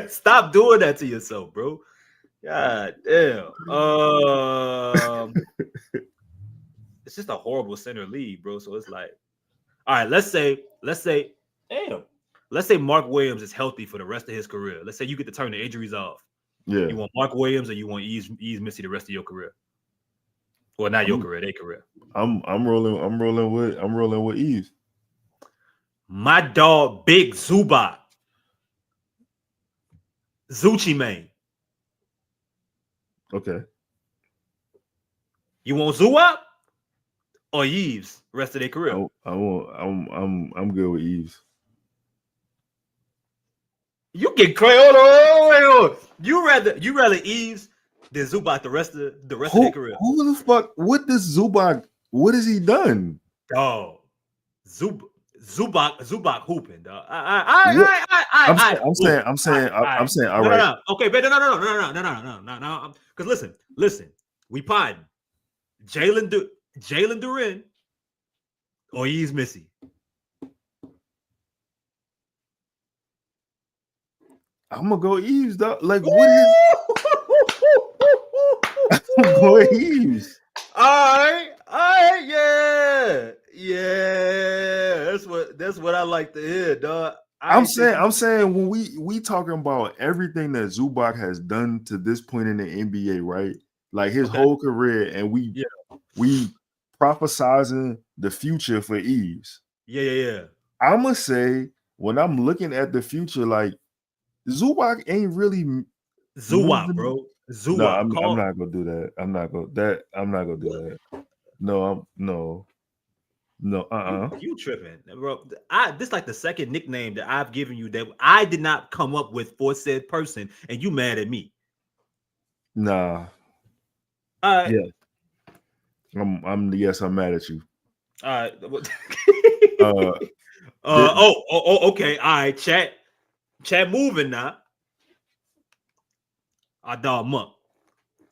stop doing that to yourself, bro. God damn. It's just a horrible center league, bro. So it's like, all right, let's say, damn. Let's say Mark Williams is healthy for the rest of his career. Let's say you get to turn the injuries off. Yeah. You want Mark Williams or you want Yves Missi the rest of your career? Well, not your career, their career. I'm rolling with Yves. My dog, Big Zubac. Zucci Mane. Okay. You want Zubac or Yves rest of their career? I'm good with Yves. You get crazy. Hold on. You rather Yves than Zubac the rest of their career. Who the fuck? What does Zubac? What has he done? Oh, Zubac hooping, dog. I'm saying. All right. No. Okay, but no. Because listen. We potting Jalen Duren or Yves Missi. I'm gonna go Yves, dog. Like what is? I'm gonna go Yves. All right, yeah. That's what I like to hear, dog. I'm saying when we talking about everything that Zubac has done to this point in the NBA, right? Like his whole career, and we prophesizing the future for Yves. Yeah. I'm gonna say when I'm looking at the future, like Zubac ain't really Zubac, bro. Zubac. No, I'm not gonna do that. I'm not gonna do that. No. You tripping, bro? This like the second nickname that I've given you that I did not come up with for said person, and you mad at me? Nah. Yeah. I'm mad at you. All right. Okay. All right. Chat moving now. Our dog Monk.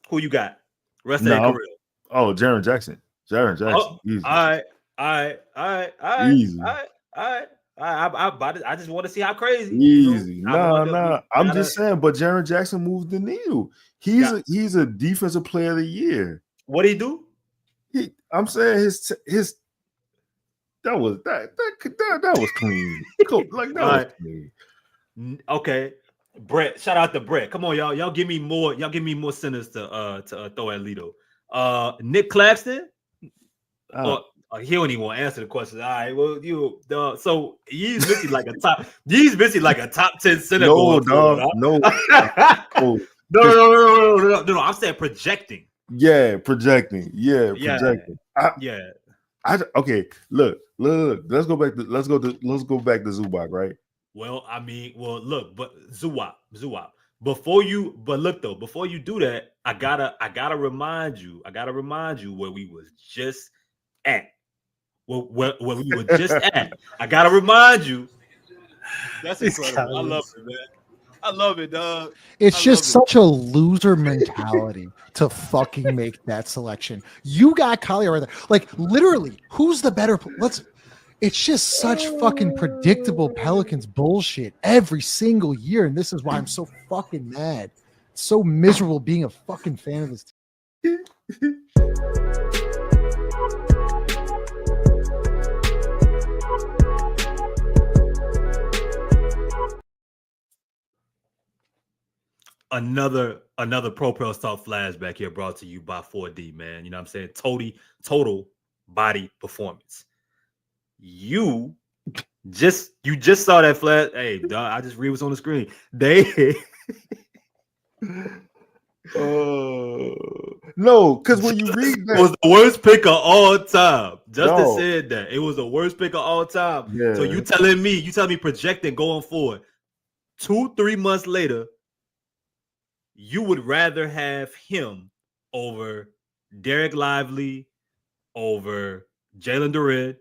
Who you got? Rest of their career. Oh, Jaren Jackson. Oh, easy. All right. Easy. I just want to see how crazy. Easy. Nah. I'm just saying, but Jaren Jackson moves the needle. He's a defensive player of the year. What did he do? I'm saying his that was clean. Like that was clean. Okay. Brett, shout out to Brett. Come on, y'all. Y'all give me more centers to throw at Lito. Nick Claxton. He don't even want to answer the question. All right, well, so he's Missi like a top 10 center. No, dog. No. No. I'm saying projecting. Yeah, projecting. Yeah, projecting. Okay. Look. Let's go back to Zubac, right? Well, I mean, look, but Zubac. Before you do that, I gotta remind you where we was just at. Where we were just at. I gotta remind you. That's incredible. I love it, man. I love it, dog. It's just such a loser mentality to fucking make that selection. You got Collier right there. Like literally, who's the better? It's just such fucking predictable Pelicans bullshit every single year, and this is why I'm so fucking mad. It's so miserable being a fucking fan of this team. Another Pro Pels Talk flashback here brought to you by 4D, man. You know what I'm saying? Total body performance. You just saw that flash. Hey, dog, I just read what's on the screen. No, because when you read that, it was the worst pick of all time. Justin said that it was the worst pick of all time. Yeah. So you telling me projecting going forward 2-3 months later, you would rather have him over Derek Lively, over Jalen Duren,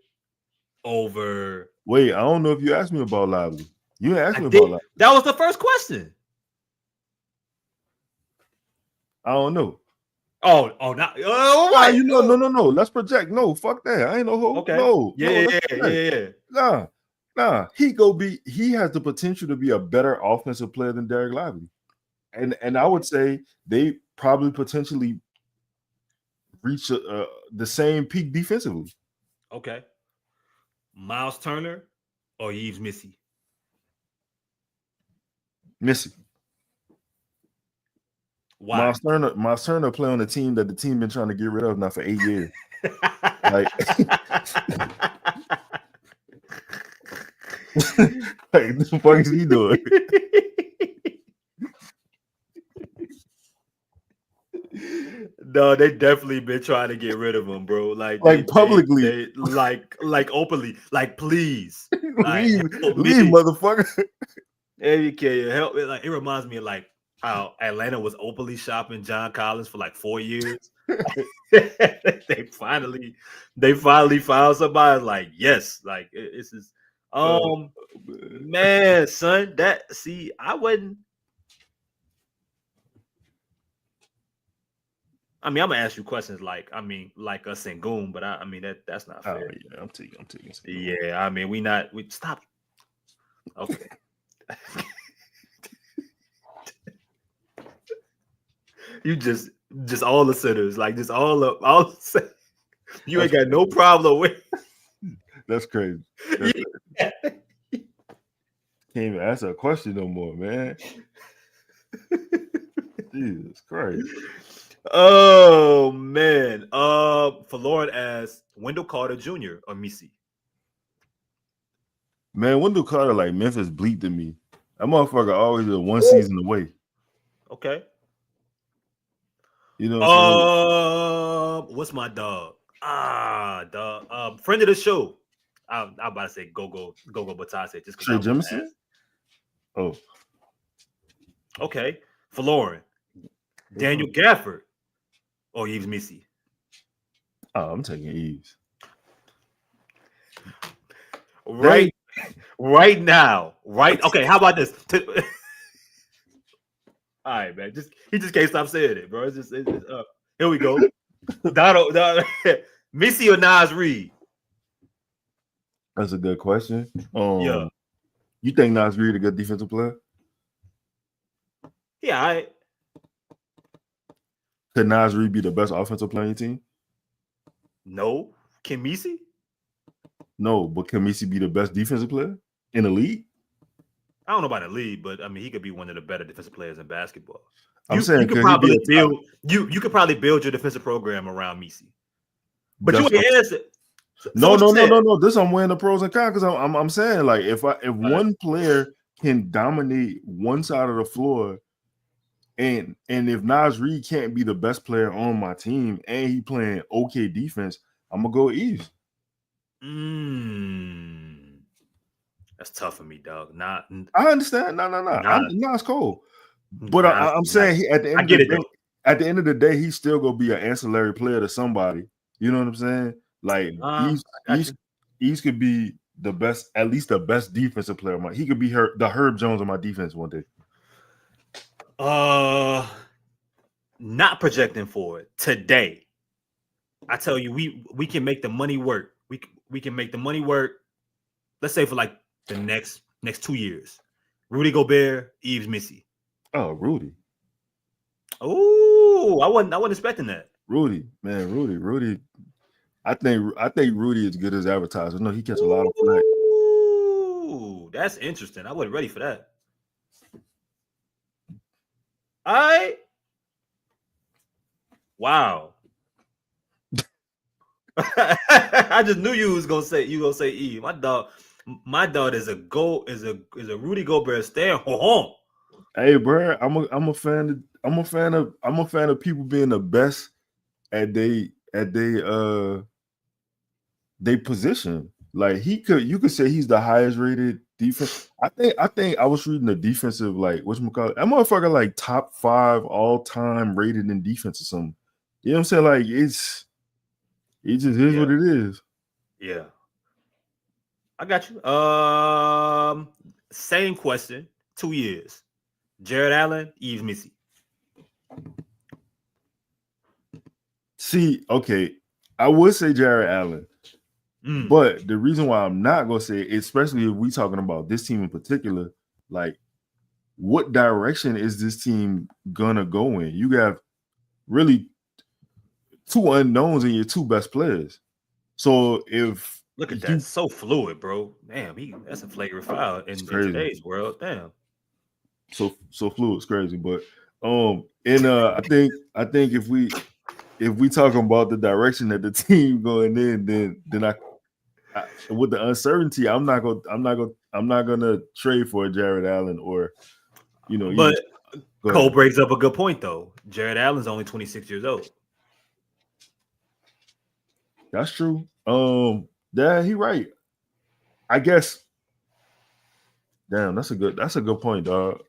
over. Wait, I don't know if you asked me about Lively. You didn't ask me about Lively. That was the first question. I don't know. Not right. No. Let's project. No, fuck that. I ain't no hoe. Okay. No, Yeah. Nah. He has the potential to be a better offensive player than Derek Lively. And I would say they probably potentially reach the same peak defensively. Okay. Miles Turner or Yves Missi? Missi. Why? Miles Turner play on a team that the team been trying to get rid of now for 8 years. Like, what the fuck is he doing? No, they definitely been trying to get rid of him, bro. Like publicly, like openly, like please, leave, motherfucker. Hey, you can help me. Like it reminds me of like how Atlanta was openly shopping John Collins for like 4 years. they finally found somebody like yes, like it's just man, son. I wouldn't. I mean, I'm gonna ask you questions like a Sengun, but I mean that's not fair. Oh yeah, I'm taking. Yeah, I mean we stop. Okay. You just all the sinners, like just all the you ain't got no problem with. That's crazy. Can't even answer a question no more, man. Jesus Christ. Oh man. For Lauren asks Wendell Carter Jr. or Missi. Man, Wendell Carter like Memphis Bleak to me. That motherfucker always a one season away. Okay. You know what I'm saying? What's my dog? Dog. Friend of the show. I'm about to say Gogo Batase just because Trey Jemison? Oh. Okay. For Lauren. Daniel Gafford or Yves Missi? Oh, I'm taking Yves. Right now. Okay, how about this? All right, man. He just can't stop saying it, bro. It's just here we go. Donald, Missi or Nas Reed? That's a good question. Yeah. You think Nas Reed a good defensive player? Yeah, Could Nas Reed be the best offensive player on your team? No. Can Missi? No, but can Missi be the best defensive player in the league? I don't know about the league, but I mean he could be one of the better defensive players in basketball. I'm saying you could probably build you could probably build your defensive program around Missi. But you ain't answer. No. This I'm weighing the pros and cons because I'm saying like if one player can dominate one side of the floor, and if Nas Reed can't be the best player on my team and he playing okay defense, I'm gonna go Yves. That's tough for me, dog. I understand. No. Nas cold, but I'm saying at the end of the day, he's still gonna be an ancillary player to somebody. You know what I'm saying? Like Yves could be the best, at least the best defensive player. He could be the Herb Jones of my defense one day. Not projecting forward today. I tell you, we can make the money work. We can make the money work. Let's say for like the next 2 years. Rudy Gobert, Yves Missi. Oh, Rudy. Oh, I wasn't expecting that. Rudy. I think Rudy is good as advertiser. No, he gets a lot of flack. Ooh, that's interesting. I wasn't ready for that. All right. Wow. I just knew you was gonna say E. My dog is a Rudy Gobert stand. Hey, bro, I'm a fan of people being the best at they position. Like you could say he's the highest rated defense. I think I was reading the defensive like whatchamacallit. That motherfucker like top 5 all time rated in defense or something. You know what I'm saying? Like it just is what it is. Yeah. I got you. Same question. 2 years. Jared Allen, Yves Missi. See, okay, I would say Jared Allen, but the reason why I'm not gonna say it, especially if we talking about this team in particular, like what direction is this team gonna go in? You have really two unknowns in your two best players. So if look at that, so fluid, bro. Damn, that's a flagrant foul in today's world. Damn. So fluid, it's crazy. But I think if we talking about the direction that the team going in, then I with the uncertainty, I'm not gonna trade for Jared Allen or But Cole brings up a good point though. Jared Allen's only 26 years old. That's true. Yeah, he right. I guess. Damn, that's a good point, dog.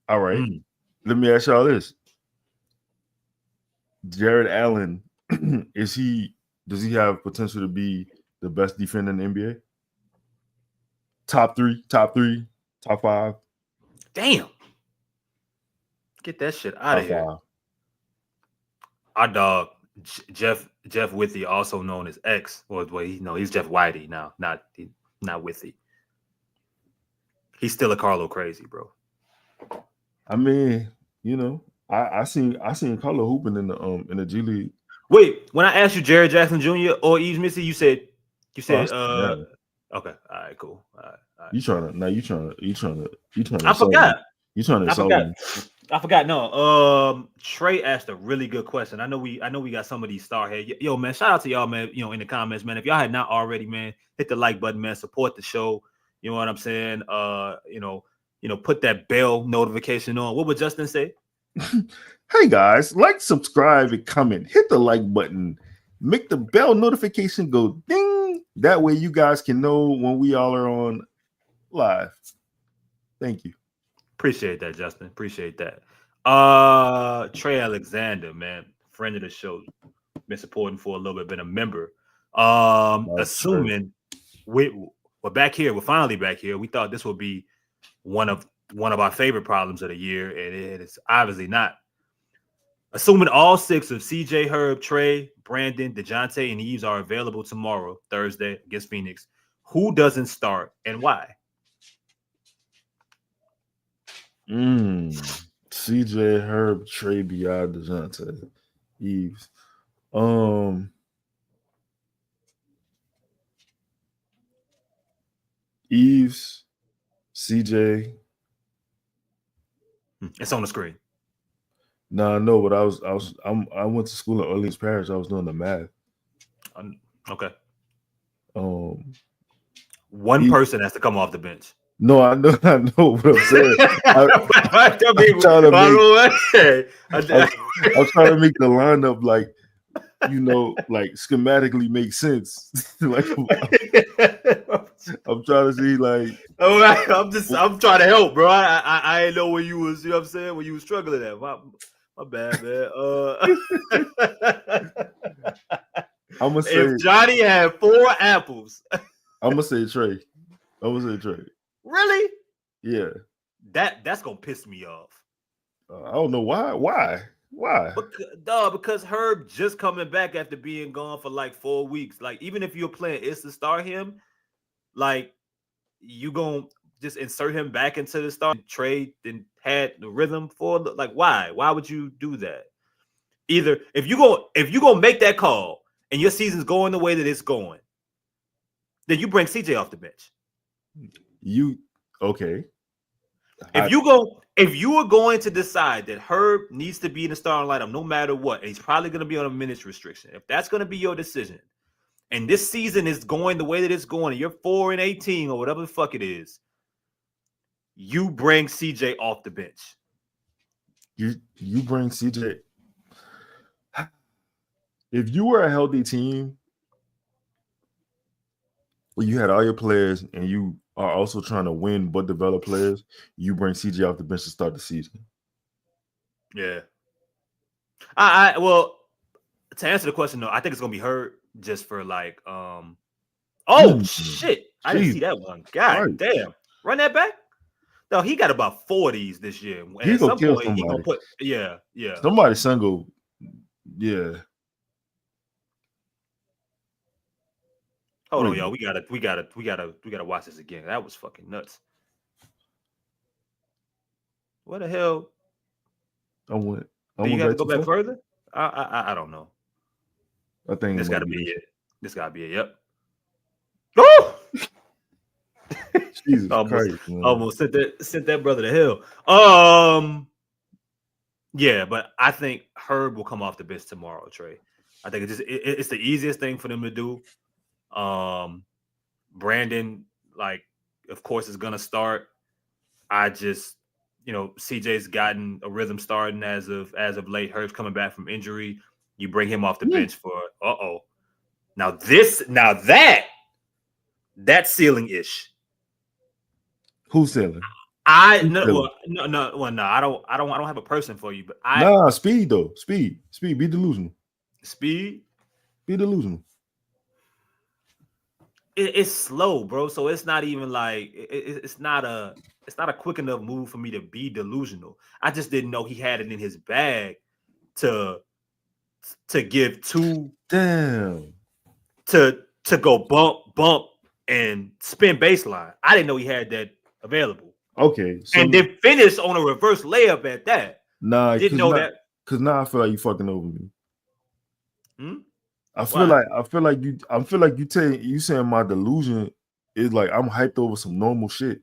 All right. Let me ask y'all this. Jared Allen, does he have potential to be the best defender in the NBA? Top three, top five. Damn. Get that shit out of here. Our dog, Jeff Withy, also known as X, or he's Jeff Whitey now, not Withy. He's still a Carlo crazy, bro. I mean, I seen Carlo hooping in the G League. Wait, when I asked you Jared Jackson Jr. or Yves Missi, you said okay, all right, cool. All right. You trying to I forgot. You trying to insult me. I forgot. No, Trey asked a really good question. I know we got some of these star heads. Yo, man, shout out to y'all, man. In the comments, man. If y'all had not already, man, hit the like button, man. Support the show. You know what I'm saying? Put that bell notification on. What would Justin say? Hey guys, like, subscribe, and comment. Hit the like button. Make the bell notification go ding. That way you guys can know when we all are on live. Thank you. Appreciate that, Justin. Appreciate that. Trey Alexander, man, friend of the show, been supporting for a little bit, been a member. Assuming we're back here, we're finally back here. We thought this would be one of our favorite problems of the year, and it's obviously not. Assuming all six of CJ, Herb, Trey, Brandon, DeJounte, and Yves are available tomorrow, Thursday, against Phoenix, who doesn't start and why? CJ, Herb, Trey, B.I., DeJounte, Yves. Yves, CJ. It's on the screen. No, no, but I went to school in Orleans Parish. I was doing the math. Okay. One person has to come off the bench. No, I know what I'm saying. I'm trying to make the lineup like schematically make sense. I'm trying to see all right, I'm trying to help, bro. I didn't know where you was, what I'm saying, when you was struggling at. My bad, man. I'm gonna say if Johnny had 4 apples. I'm gonna say Trey. Really? Yeah. That's gonna piss me off. I don't know why. Why? Because Herb just coming back after being gone for 4 weeks. Even if you're playing is to start him, you gonna just insert him back into the start trade and had the rhythm for why? Why would you do that? Either if you gonna make that call and your season's going the way that it's going, then you bring CJ off the bench. Okay. If you are going to decide that Herb needs to be in the starting lineup no matter what, and he's probably going to be on a minutes restriction, if that's going to be your decision, and this season is going the way that it's going, and you're 4-18 or whatever the fuck it is, you bring CJ off the bench. You bring CJ. If you were a healthy team, where you had all your players and you are also trying to win but develop players, you bring CJ off the bench to start the season. Yeah. Well, to answer the question though, I think it's gonna be Herb just for shit. I didn't see that one. God damn. Run that back. No, he got about 40s this year. And He at gonna some kill point, somebody. he gonna put yeah. Somebody's son go, yeah. Hold on, y'all. We gotta watch this again. That was fucking nuts. What the hell? I went. Do you have to go back further? I don't know. I think this got to be it. This got to be it. Yep. Oh! Jesus Christ! Man. Almost sent that brother to hell. Yeah, but I think Herb will come off the bench tomorrow, Trey. I think it's the easiest thing for them to do. Brandon, like, of course, is gonna start. I just, CJ's gotten a rhythm starting as of late. Herb's coming back from injury. You bring him off the bench for Now that's ceiling-ish. Who's ceiling? I don't have a person for you, but speed though. Speed. Be delusional. Speed. Be delusional. It's slow, bro. So it's not even like it's not a quick enough move for me to be delusional. I just didn't know he had it in his bag to give two damn to go bump and spin baseline. I didn't know he had that available. Okay, so and then finish on a reverse layup at that. Nah, didn't know that because now I feel like you fucking over me. I feel like you saying my delusion is like I'm hyped over some normal shit.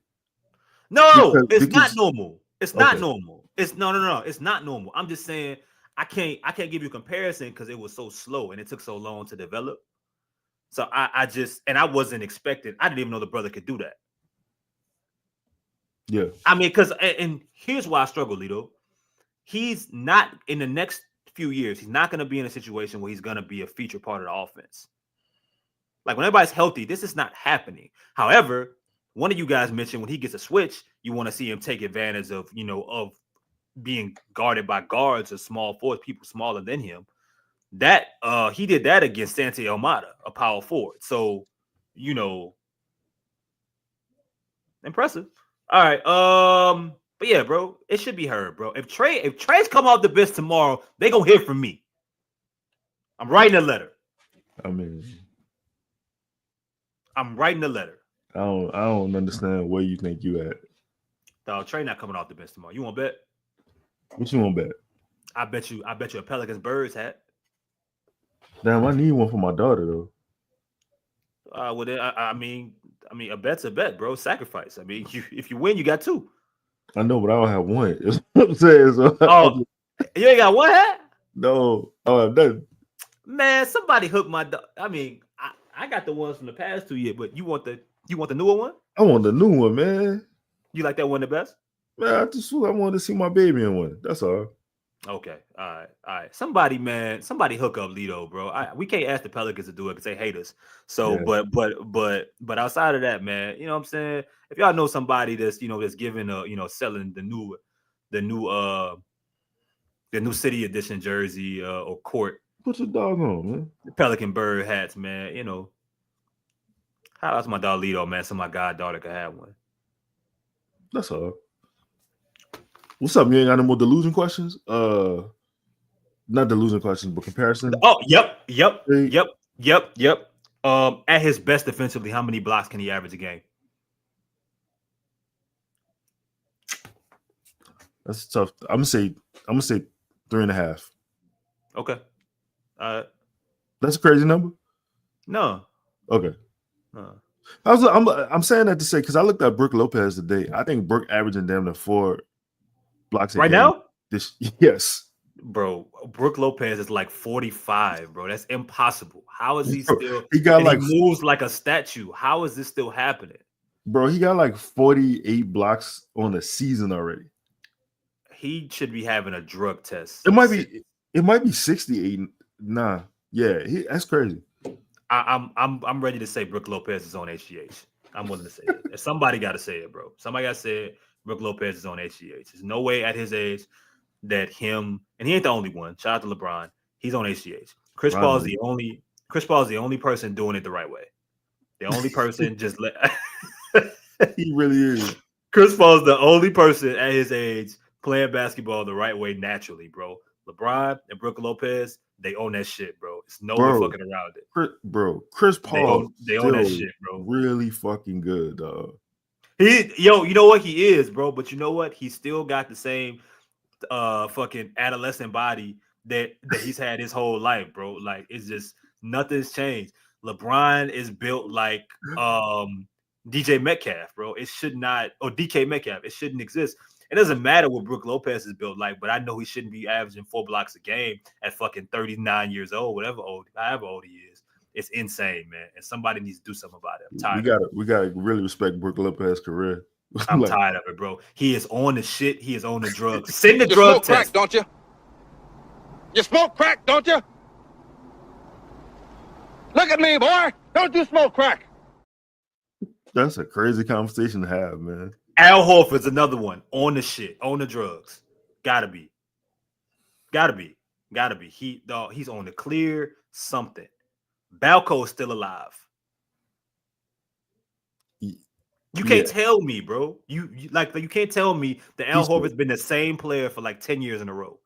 No, it's not normal. It's not normal. It's no. It's not normal. I'm just saying I can't give you a comparison because it was so slow and it took so long to develop. So I wasn't expecting. I didn't even know the brother could do that. Yeah. I mean, and here's why I struggle, Lito. He's not in the next few years. He's not going to be in a situation where he's going to be a feature part of the offense. Like when everybody's healthy, this is not happening. However, one of you guys mentioned when he gets a switch, you want to see him take advantage of, of being guarded by guards or small forwards, people smaller than him. That he did that against Santi Almada, a power forward. So, impressive. All right. But yeah, bro, it should be her, bro. If Trey's come off the bench tomorrow, they gonna hear from me. I'm writing a letter. I'm writing a letter. I don't understand where you think you at. Dog, Trey not coming off the bench tomorrow. You want to bet? What you want to bet? I bet you a Pelicans Birds hat. Damn, I need one for my daughter though. I mean, a bet's a bet, bro. Sacrifice. I mean, if you win, you got two. I know, but I don't have one. That's what I'm saying. So you ain't got one hat? No, I don't have nothing. Man, somebody hooked my. I mean, I got the ones from the past 2 years, but you want the newer one? I want the new one, man. You like that one the best? Man, I wanted to see my baby in one. That's all. Okay, all right. Somebody hook up Lito, bro. We can't ask the Pelicans to do it because they hate us. So, yeah. but outside of that, man, you know what I'm saying? If y'all know somebody that's that's giving selling the new city edition jersey or court, put your dog on, man. The Pelican Bird hats, man. Shout out to my dog Lito, man. So my goddaughter could have one. That's all. What's up? You ain't got no more delusion questions? Not delusion questions, but comparison. Oh, yep. At his best defensively, how many blocks can he average a game? That's tough. I'm gonna say 3.5. Okay. That's a crazy number. No. Okay. No. I'm saying that to say because I looked at Brook Lopez today. I think Brook averaging damn near 4 blocks a right game. Now. Yes. Bro, Brook Lopez is like 45, bro. That's impossible. How is he still? He moves like a statue. How is this still happening? Bro, he got like 48 blocks on the season already. He should be having a drug test. It might be 68. Nah, yeah, that's crazy. I'm ready to say Brook Lopez is on HGH. I'm willing to say it. Somebody got to say it, bro. Somebody got to say it. Brook Lopez is on HGH. There's no way at his age that him, and he ain't the only one. Shout out to LeBron. He's on HGH. Chris Paul is the only person doing it the right way. The only person just let. He really is. Chris Paul's the only person at his age playing basketball the right way naturally, bro. LeBron and Brooke Lopez, they own that shit, bro. It's no way fucking around it. Chris Paul, they own that shit, bro. Really fucking good, dog. You know what he is, bro. But you know what? He still got the same fucking adolescent body that he's had his whole life, bro. Like it's just nothing's changed. LeBron is built like DJ Metcalf, bro. It should not, or DK Metcalf. It shouldn't exist. It doesn't matter what Brooke Lopez is built like, but I know he shouldn't be averaging 4 blocks a game at fucking 39 years old, however old he is. It's insane, man. And somebody needs to do something about it. I'm tired. We gotta really respect Brooke Lopez's career. I'm tired of it, bro. He is on the shit. He is on the drugs. Send the drug test. Crack, don't you? You smoke crack, don't you? Look at me, boy. Don't you smoke crack? That's a crazy conversation to have, man. Al Horford's another one on the shit, on the drugs. Gotta be. He's on the clear something. Balco's still alive. You can't tell me, bro. You can't tell me that Al Horford's been the same player for like 10 years in a row.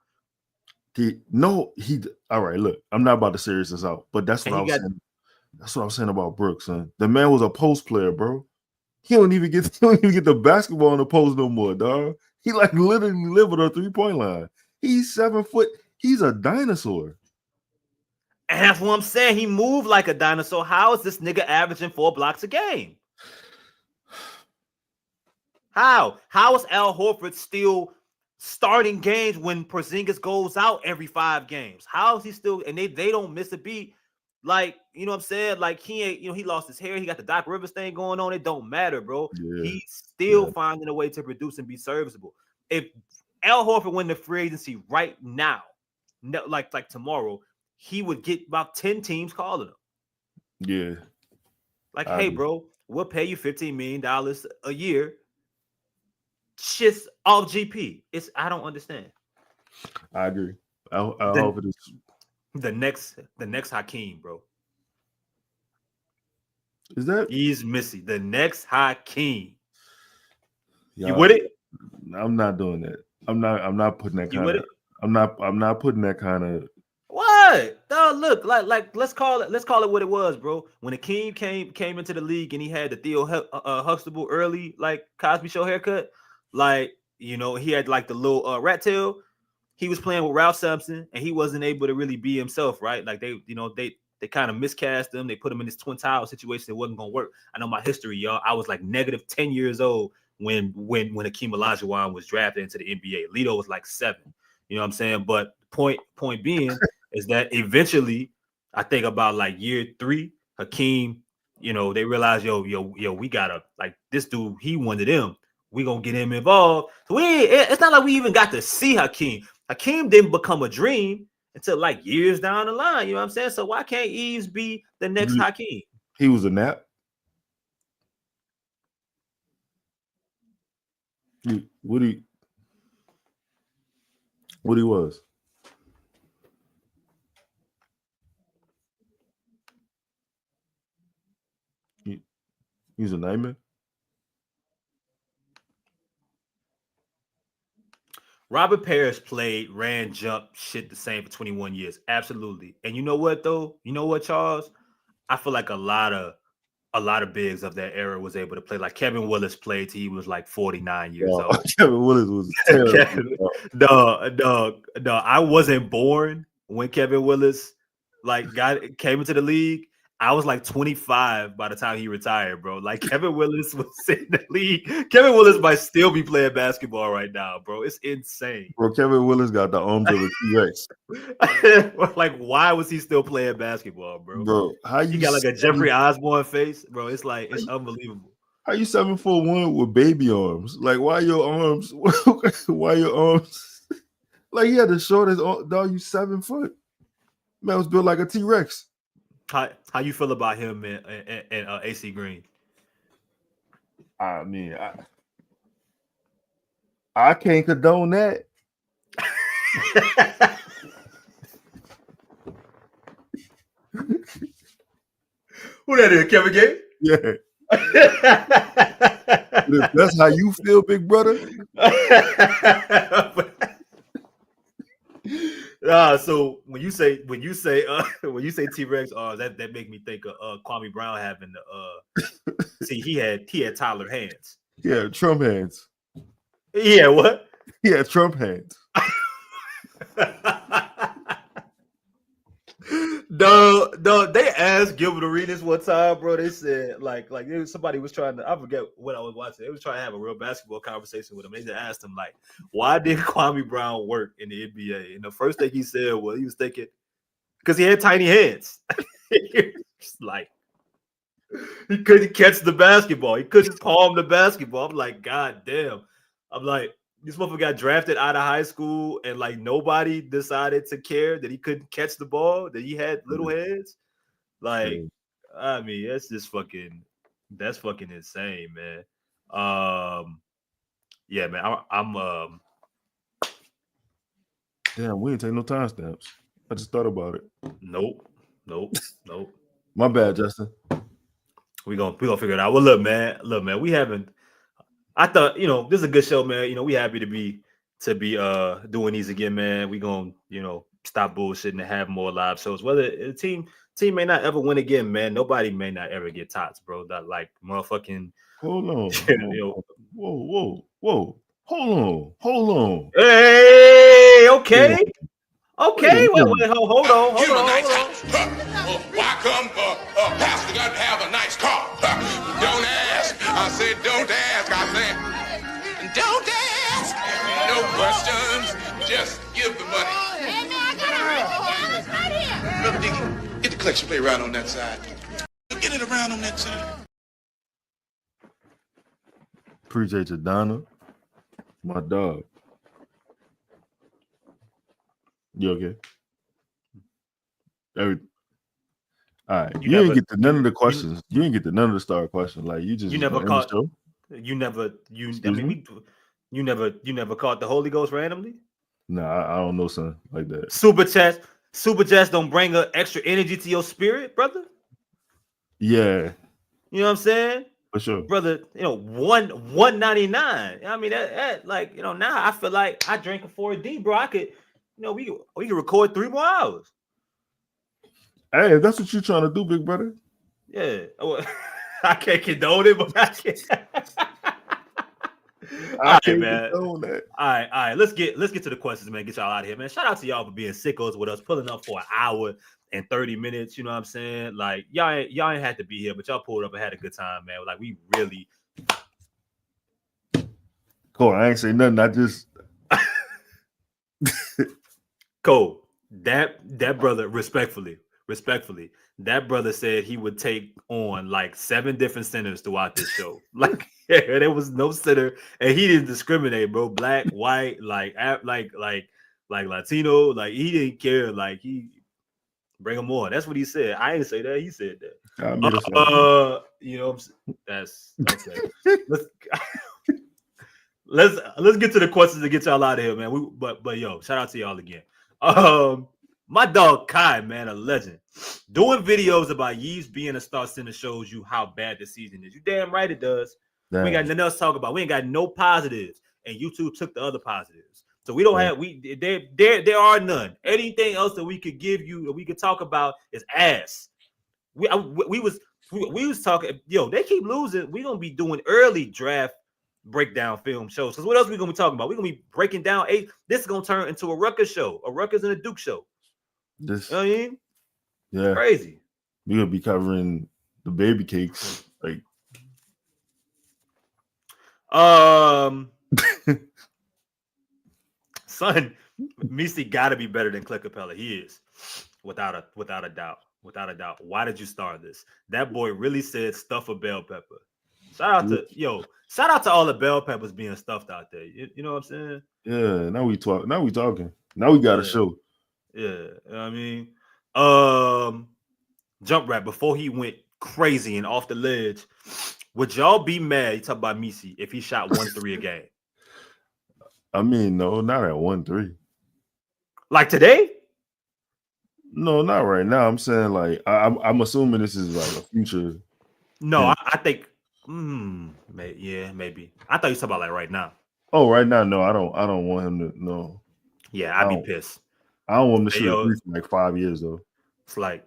All right, look, I'm not about to serious this out, but that's what I was saying. That's what I was saying about Brooks, son. The man was a post player, bro. He don't even get the basketball in the post no more, dog. He like literally live with a 3-point line. He's 7 foot. He's a dinosaur. And that's what I'm saying. He moved like a dinosaur. How is this nigga averaging 4 blocks a game? How is Al Horford still starting games when Porzingis goes out every 5 games? How is he still, and they don't miss a beat? Like, you know what I'm saying? Like, he ain't, he lost his hair. He got the Doc Rivers thing going on. It don't matter, bro. Yeah. He's still finding a way to produce and be serviceable. If Al Horford went to free agency right now, like tomorrow, he would get about 10 teams calling him. Yeah. Like, hey, bro, we'll pay you $15 million a year. Just off GP. I don't understand. I agree. I hope it is the next Hakeem, bro. Is that Yves Missi, the next Hakeem? You with it? I'm not doing that. I'm not putting that kind of. I'm not putting that kind of. What? No, look, like let's call it what it was, bro. When Hakeem came into the league and he had the Theo Huxtable early like Cosby Show haircut. Like, he had like the little rat tail. He was playing with Ralph Sampson, and he wasn't able to really be himself, right? Like they kind of miscast him. They put him in this twin tower situation that wasn't gonna work. I know my history, y'all. I was like negative 10 years old when Hakeem Olajuwon was drafted into the NBA. Lito was like 7. You know what I'm saying? But point being is that eventually, I think about like year 3, Hakeem, they realized, yo, we gotta like this dude. He wanted him. We gonna get him involved. So it's not like we even got to see Hakeem. Hakeem didn't become a dream until like years down the line. You know what I'm saying? So why can't Yves be the next Hakeem? He was a nap. What he was? He was a nightmare. Robert Parrish ran, jumped, shit the same for 21 years. Absolutely. And you know what, though? You know what, Charles? I feel like a lot of bigs of that era was able to play. Like Kevin Willis played till he was like 49 years old. Kevin Willis was terrible. I wasn't born when Kevin Willis came into the league. I was like 25 by the time he retired, bro. Like Kevin Willis was in the league. Kevin Willis might still be playing basketball right now, bro. It's insane. Bro, Kevin Willis got the arms of a T-Rex. Like, why was he still playing basketball, bro? Bro, you got like a Jeffrey Osborne face, bro. It's like it's unbelievable. How you 7'1" with baby arms? Like, why your arms? Why your arms? Like, he had the shortest dog. You 7 foot. Man was built like a T-Rex. How you feel about him and AC Green? I mean, I can't condone that. Who that is? Kevin Gates? Yeah. If that's how you feel, big brother. So when you say T-Rex, that make me think of Kwame Brown having the see he had Tyler hands. Yeah, Trump hands. Yeah, what? Yeah, Trump hands. No, they asked Gilbert Arenas one time, bro. They said like somebody was trying to, I forget what I was watching. They was trying to have a real basketball conversation with him. They just asked him like, why did Kwame Brown work in the NBA? And the first thing he said was he was thinking because he had tiny hands. Like he couldn't catch the basketball. He couldn't palm the basketball. I'm like, God damn. I'm like, this motherfucker got drafted out of high school and like nobody decided to care that he couldn't catch the ball, that he had little hands. Like, I mean, that's fucking insane, man. Yeah, man. I'm Damn, we ain't take no timestamps. I just thought about it. Nope. My bad, Justin. We gonna figure it out. Well, look, man, we haven't. I thought, this is a good show, man. We happy to be doing these again, man. We gonna, stop bullshitting and have more live shows. Whether the team may not ever win again, man. Nobody may not ever get tots, bro. That like motherfucking. Hold on. Whoa. Hold on. Hey, okay. Okay, wait, hold on. Why come Pastor got to have a nice car? Don't ask. I said, don't ask. I said, don't ask. No questions. Just give the money. Hey, man, I got a right here. Brother Diggy, get the collection plate around on that side. Get it around on that side. Appreciate you, Donna. My dog. You okay? All right. You didn't get to none of the questions. You didn't get to none of the star questions. Like you never caught. You never caught the Holy Ghost randomly. Nah, I don't know something like that. Super chats don't bring extra energy to your spirit, brother. Yeah. You know what I'm saying? For sure, brother. $1.99. I mean that like now I feel like I drank a 4D, bro. I could. We can record 3 more hours. Hey, if that's what you're trying to do, big brother. Yeah. Well, I can't condone it, but I can't. I can't condone that. All right. Let's get to the questions, man. Get y'all out of here, man. Shout out to y'all for being sickos with us, pulling up for an hour and 30 minutes. You know what I'm saying? Like y'all ain't had to be here, but y'all pulled up and had a good time, man. Like we really. Cool. I ain't say nothing. I just. Cole, that brother, respectfully, that brother said he would take on like 7 different centers throughout this show. Like, there was no center, and he didn't discriminate, bro. Black, white, like Latino, like he didn't care. Like he bring them on. That's what he said. I didn't say that. He said that. That's okay. Let's get to the questions and get y'all out of here, man. But yo, shout out to y'all again. My dog Kai, man, a legend. Doing videos about Yves being a star center shows you how bad the season is. You damn right it does. Damn. We ain't got nothing else to talk about. We ain't got no positives, and YouTube took the other positives. So we don't have there are none. Anything else that we could give you that we could talk about is ass. We was talking. Yo, they keep losing. We gonna be doing early draft breakdown film shows. Because what else we gonna be talking about? We're gonna be breaking down this is gonna turn into a Rutgers show, a Rutgers and a Duke show. This, you know what I mean? Yeah, crazy. We're gonna be covering the baby cakes, like son, Missi gotta be better than Clint Capella. He is, without a doubt. Why did you start this? That boy really said stuff a bell pepper. Shout out to all the bell peppers being stuffed out there. You know what I'm saying? Yeah. Now we talking. Now we got a show. Yeah. You know what I mean, Jump Rap before he went crazy and off the ledge. Would y'all be mad? You talk about Missi if he shot 1-3 a game. I mean, no, not at 1-3. Like today? No, not right now. I'm saying like I'm assuming this is like a future. No, I think Maybe. I thought you were talking about like right now. Oh, right now, no, I don't want him to. No. Yeah, I'd be pissed. I don't want him to Hey, shoot a yo, three for like 5 years though. It's like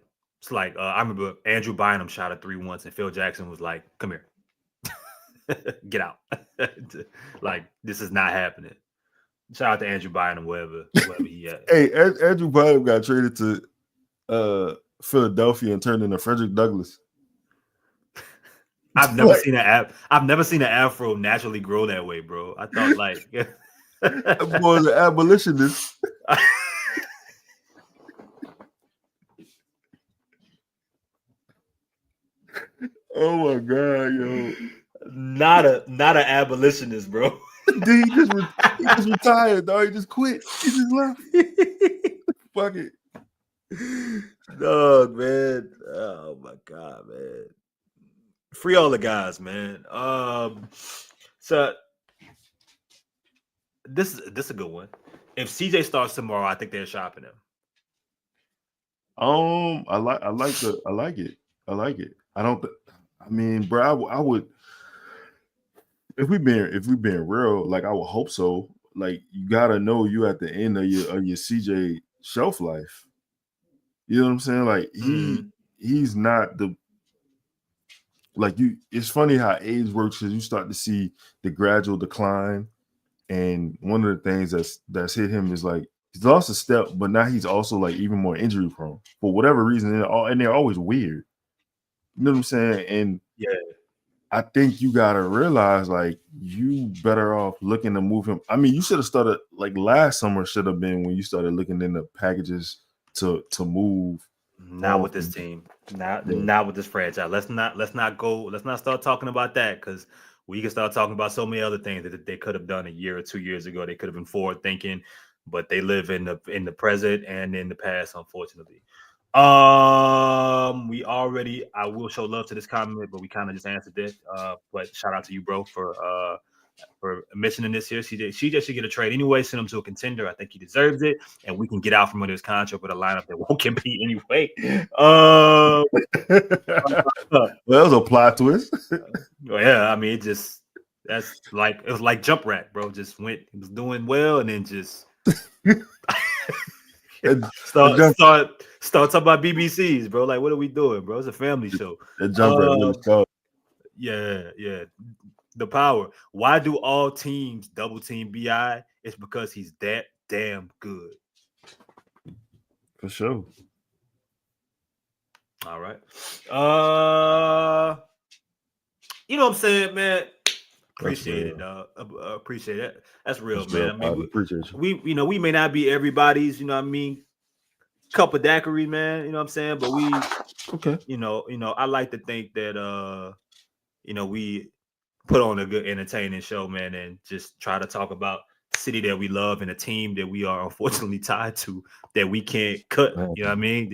I remember Andrew Bynum shot a 3 once, and Phil Jackson was like, "Come here, get out." Like, this is not happening. Shout out to Andrew Bynum, wherever he at. Hey, Andrew Bynum got traded to Philadelphia and turned into Frederick Douglass. I've never seen an afro naturally grow that way, bro. I thought like that boy's an abolitionist. Oh my god, yo! Not an abolitionist, bro. Dude, he just retired, dog. He just quit. He just left. Fuck it, dog, man. Oh my god, man. Free all the guys, man. So this is a good one. If CJ starts tomorrow, I think they're shopping him. I like it. I mean, bro, I would if we being real, like I would hope so. Like you gotta know you at the end of your CJ shelf life. You know what I'm saying? Like he's not the like you. It's funny how age works because you start to see the gradual decline, and one of the things that's hit him is like he's lost a step, but now he's also like even more injury prone for whatever reason, and they're always weird. You know what I'm saying? And yeah, I think you gotta realize like you better off looking to move him. I mean, you should have started like last summer should have been when you started looking into packages to move. Not with this team. Not with this franchise. Let's not start talking about that because we can start talking about so many other things that they could have done a year or 2 years ago. They could have been forward thinking, but they live in the present and in the past, unfortunately. I will show love to this comment, but we kind of just answered it. But shout out to you, bro, for mentioning this here. CJ should get a trade anyway. Send him to a contender. I think he deserves it, and we can get out from under his contract with a lineup that won't compete anyway. Well, that was a plot twist. Yeah, I mean, it was like Jump Rat, bro. Just he was doing well, and then just start talking about BBCs, bro. Like, what are we doing, bro? It's a family show. The Jump Rat really started. Yeah. The power. Why do all teams double team BI? It's because he's that damn good. For sure. All right. You know what I'm saying, man? Appreciate it, dog. Appreciate it. That's real, man. I mean, we may not be everybody's, you know what I mean, cup of daiquiri, man. You know what I'm saying? But we I like to think that we put on a good entertaining show, man, and just try to talk about the city that we love and a team that we are unfortunately tied to that we can't cut. You know what I mean?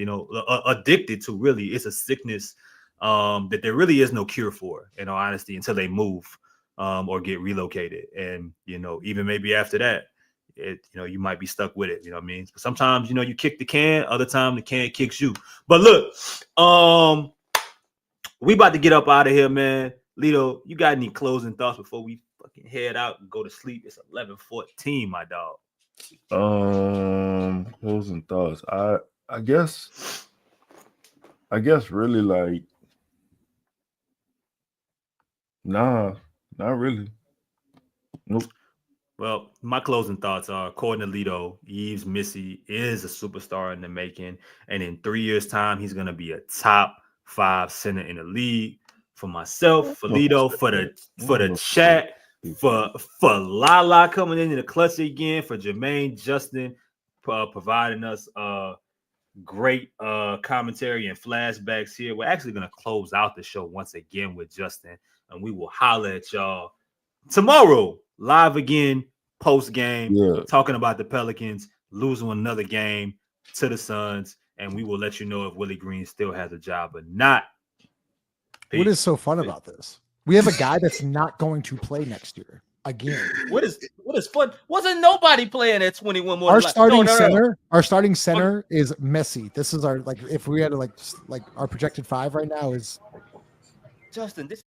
Addicted to. Really, it's a sickness that there really is no cure for, in all honesty, until they move or get relocated. And even maybe after that, you might be stuck with it. You know what I mean? But sometimes you kick the can, other time the can kicks you. But look, we about to get up out of here, man. Lito, you got any closing thoughts before we fucking head out and go to sleep? It's 11:14, my dog. Closing thoughts. I guess really like nah, not really. Nope. Well, my closing thoughts are, according to Lito, Yves Missi is a superstar in the making, and in 3 years' time, he's gonna be a top 5 center in the league. For myself, for Lito, for the chat, for Lala coming in the clutch again, for Jermaine, Justin providing us great commentary and flashbacks here. We're actually going to close out the show once again with Justin, and we will holler at y'all tomorrow live again post game, talking about the Pelicans losing another game to the Suns, and we will let you know if Willie Green still has a job or not. Peace. What is so fun about this? We have a guy that's not going to play next year again. What is fun? Wasn't nobody playing at 21 more? Our starting center is Messi. This is our if we had to like our projected 5 right now is Justin. This